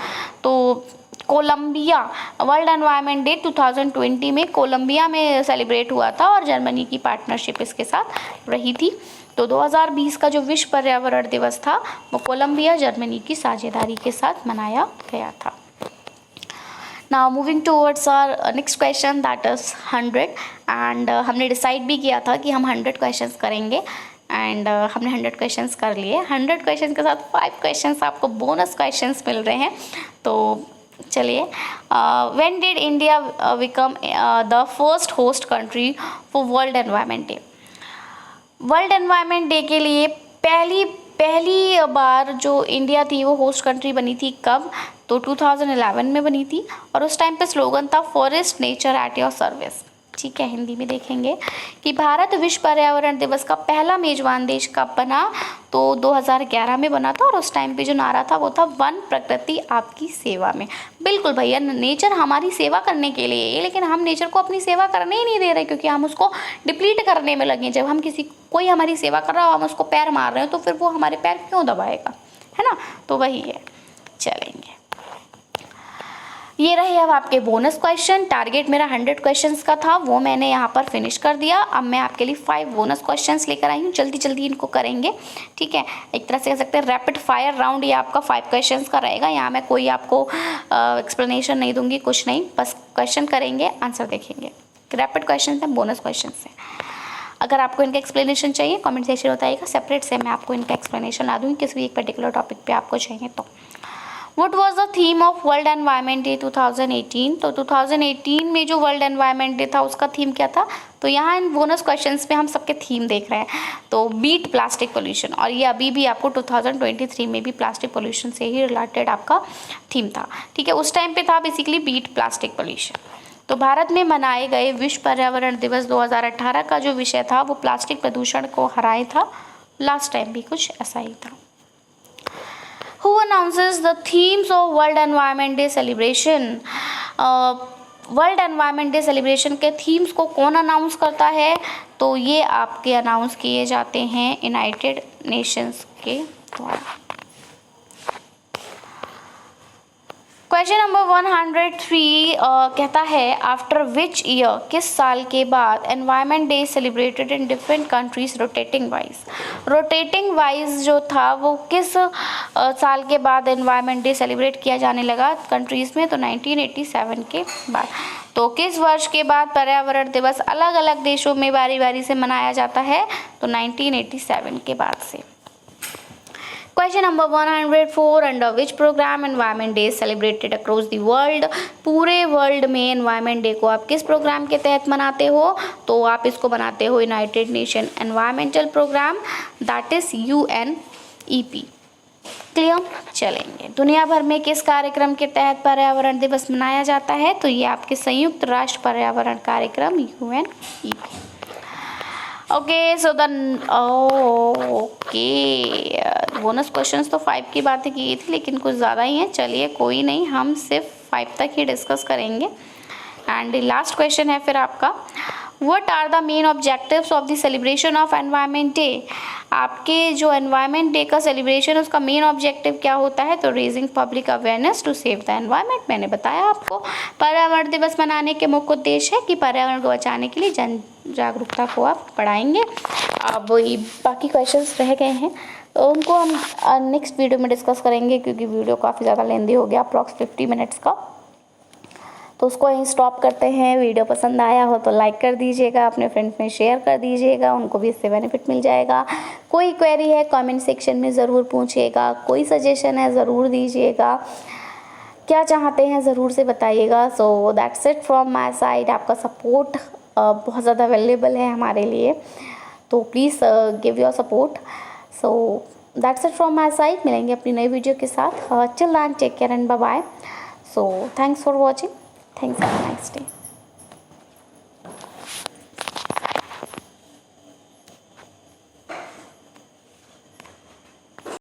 तो कोलंबिया वर्ल्ड एनवायरनमेंट डे 2020 में कोलंबिया में सेलिब्रेट हुआ था और जर्मनी की पार्टनरशिप इसके साथ रही थी। तो 2020 का जो विश्व पर्यावरण दिवस था वो कोलंबिया जर्मनी की साझेदारी के साथ मनाया गया था। Now moving towards our next question that is 100 and हमने डिसाइड भी किया था कि हम 100 क्वेश्चंस करेंगे एंड हमने 100 क्वेश्चंस कर लिए। 100 क्वेश्चंस के साथ 5 क्वेश्चंस आपको बोनस क्वेश्चंस मिल रहे हैं। तो चलिए, when did India become the first host country for world environment day. World environment day के लिए पहली बार जो इंडिया थी वो होस्ट कंट्री बनी थी कब, तो 2011 में बनी थी और उस टाइम पे स्लोगन था forest nature at your service, ठीक है। हिंदी में देखेंगे कि भारत विश्व पर्यावरण दिवस का पहला मेजबान देश कब बना, तो 2011 में बना था और उस टाइम पे जो नारा था वो था वन प्रकृति आपकी सेवा में। बिल्कुल भैया, नेचर हमारी सेवा करने के लिए है, लेकिन हम नेचर को अपनी सेवा करने ही नहीं दे रहे, क्योंकि हम उसको डिप्लीट करने में लगे। जब हम कोई हमारी सेवा कर रहा हो, हम उसको पैर मार रहे हो, तो फिर वो हमारे पैर क्यों दबाएगा, है ना। तो वही है। चलेंगे, ये रहे अब आपके बोनस क्वेश्चन। टारगेट मेरा 100 क्वेश्चंस का था, वो मैंने यहाँ पर फिनिश कर दिया। अब मैं आपके लिए 5 बोनस क्वेश्चंस लेकर आई हूँ, जल्दी जल्दी इनको करेंगे, ठीक है। एक तरह से कह सकते हैं रैपिड फायर राउंड ये आपका 5 क्वेश्चंस का रहेगा। यहाँ मैं कोई आपको एक्सप्लेनेशन नहीं दूंगी, कुछ नहीं, बस क्वेश्चन करेंगे, आंसर देखेंगे। रैपिड क्वेश्चन हैं, बोनस क्वेश्चन हैं। अगर आपको इनका एक्सप्लेनेशन चाहिए कमेंट सेक्शन बताइएगा, सेपरेट से मैं आपको इनका एक्सप्लेनेशन ला दूँगी, किसी भी एक पर्टिकुलर टॉपिक पे आपको चाहिए तो। What was the theme of World Environment Day 2018। तो 2018 में जो वर्ल्ड एनवायरनमेंट डे था उसका थीम क्या था, तो यहाँ इन बोनस क्वेश्चंस में हम सबके थीम देख रहे हैं। तो बीट प्लास्टिक पोल्यूशन, और ये अभी भी आपको 2023 में भी प्लास्टिक पोल्यूशन से ही रिलेटेड आपका थीम था, ठीक है। उस टाइम पे था बेसिकली बीट प्लास्टिक पोल्यूशन। तो भारत में मनाए गए विश्व पर्यावरण दिवस 2018 का जो विषय था वो प्लास्टिक प्रदूषण को हराए था। लास्ट टाइम भी कुछ ऐसा ही था। Who announces the themes of World Environment Day celebration? World environment day celebration के थीम्स को कौन अनाउंस करता है, तो ये आपके अनाउंस किए जाते हैं यूनाइटेड नेशंस के द्वारा। क्वेश्चन नंबर 103 कहता है आफ्टर विच ईयर, किस साल के बाद environment day celebrated in different countries rotating wise. Rotating wise जो था वो किस साल के बाद एनवायरनमेंट डे सेलिब्रेट किया जाने लगा कंट्रीज़ में, तो 1987 के बाद। तो किस वर्ष के बाद पर्यावरण दिवस अलग अलग देशों में बारी बारी से मनाया जाता है, तो 1987 के बाद से। Question number 104 under which programme environment day celebrated across the world. पूरे वर्ल्ड में एनवायरनमेंट डे को आप किस प्रोग्राम के तहत मनाते हो, तो आप इसको मनाते हो United Nation environmental programme, that is UNEP। Clear, चलेंगे। दुनिया भर में किस कार्यक्रम के तहत पर्यावरण दिवस मनाया जाता है, तो ये आपके संयुक्त राष्ट्र पर्यावरण कार्यक्रम UNEP। Okay so bonus questions तो 5 की बातें की थी, लेकिन कुछ ज़्यादा ही हैं। चलिए कोई नहीं, हम सिर्फ 5 तक ही डिस्कस करेंगे। एंड लास्ट क्वेश्चन है फिर आपका, what are the main objectives of the celebration of environment day. आपके जो एनवायरनमेंट डे का सेलिब्रेशन उसका मेन ऑब्जेक्टिव क्या होता है, तो raising public awareness to save the environment. मैंने बताया आपको पर्यावरण दिवस मनाने के मुख्य उद्देश्य है कि पर्यावरण को बचाने के लिए जन जागरूकता को आप बढ़ाएंगे। अब ये बाकी क्वेश्चंस रह गए हैं तो उनको हम नेक्स्ट वीडियो में डिस्कस करेंगे, क्योंकि वीडियो काफ़ी ज़्यादा लेंदी हो गया, अप्रॉक्स 50 मिनट्स का। तो उसको यहीं स्टॉप करते हैं। वीडियो पसंद आया हो तो लाइक कर दीजिएगा, अपने फ्रेंड्स में शेयर कर दीजिएगा, उनको भी इससे बेनिफिट मिल जाएगा। कोई क्वेरी है कमेंट सेक्शन में ज़रूर पूछिएगा, कोई सजेशन है ज़रूर दीजिएगा, क्या चाहते हैं ज़रूर से बताइएगा। So that's it from my side. आपका सपोर्ट बहुत ज़्यादा वैल्यूएबल है हमारे लिए, तो please give your support. So that's it from my side. मिलेंगे अपनी नई वीडियो के साथ। Till then take care and bye bye. So thanks for watching. Thanks, have a nice day.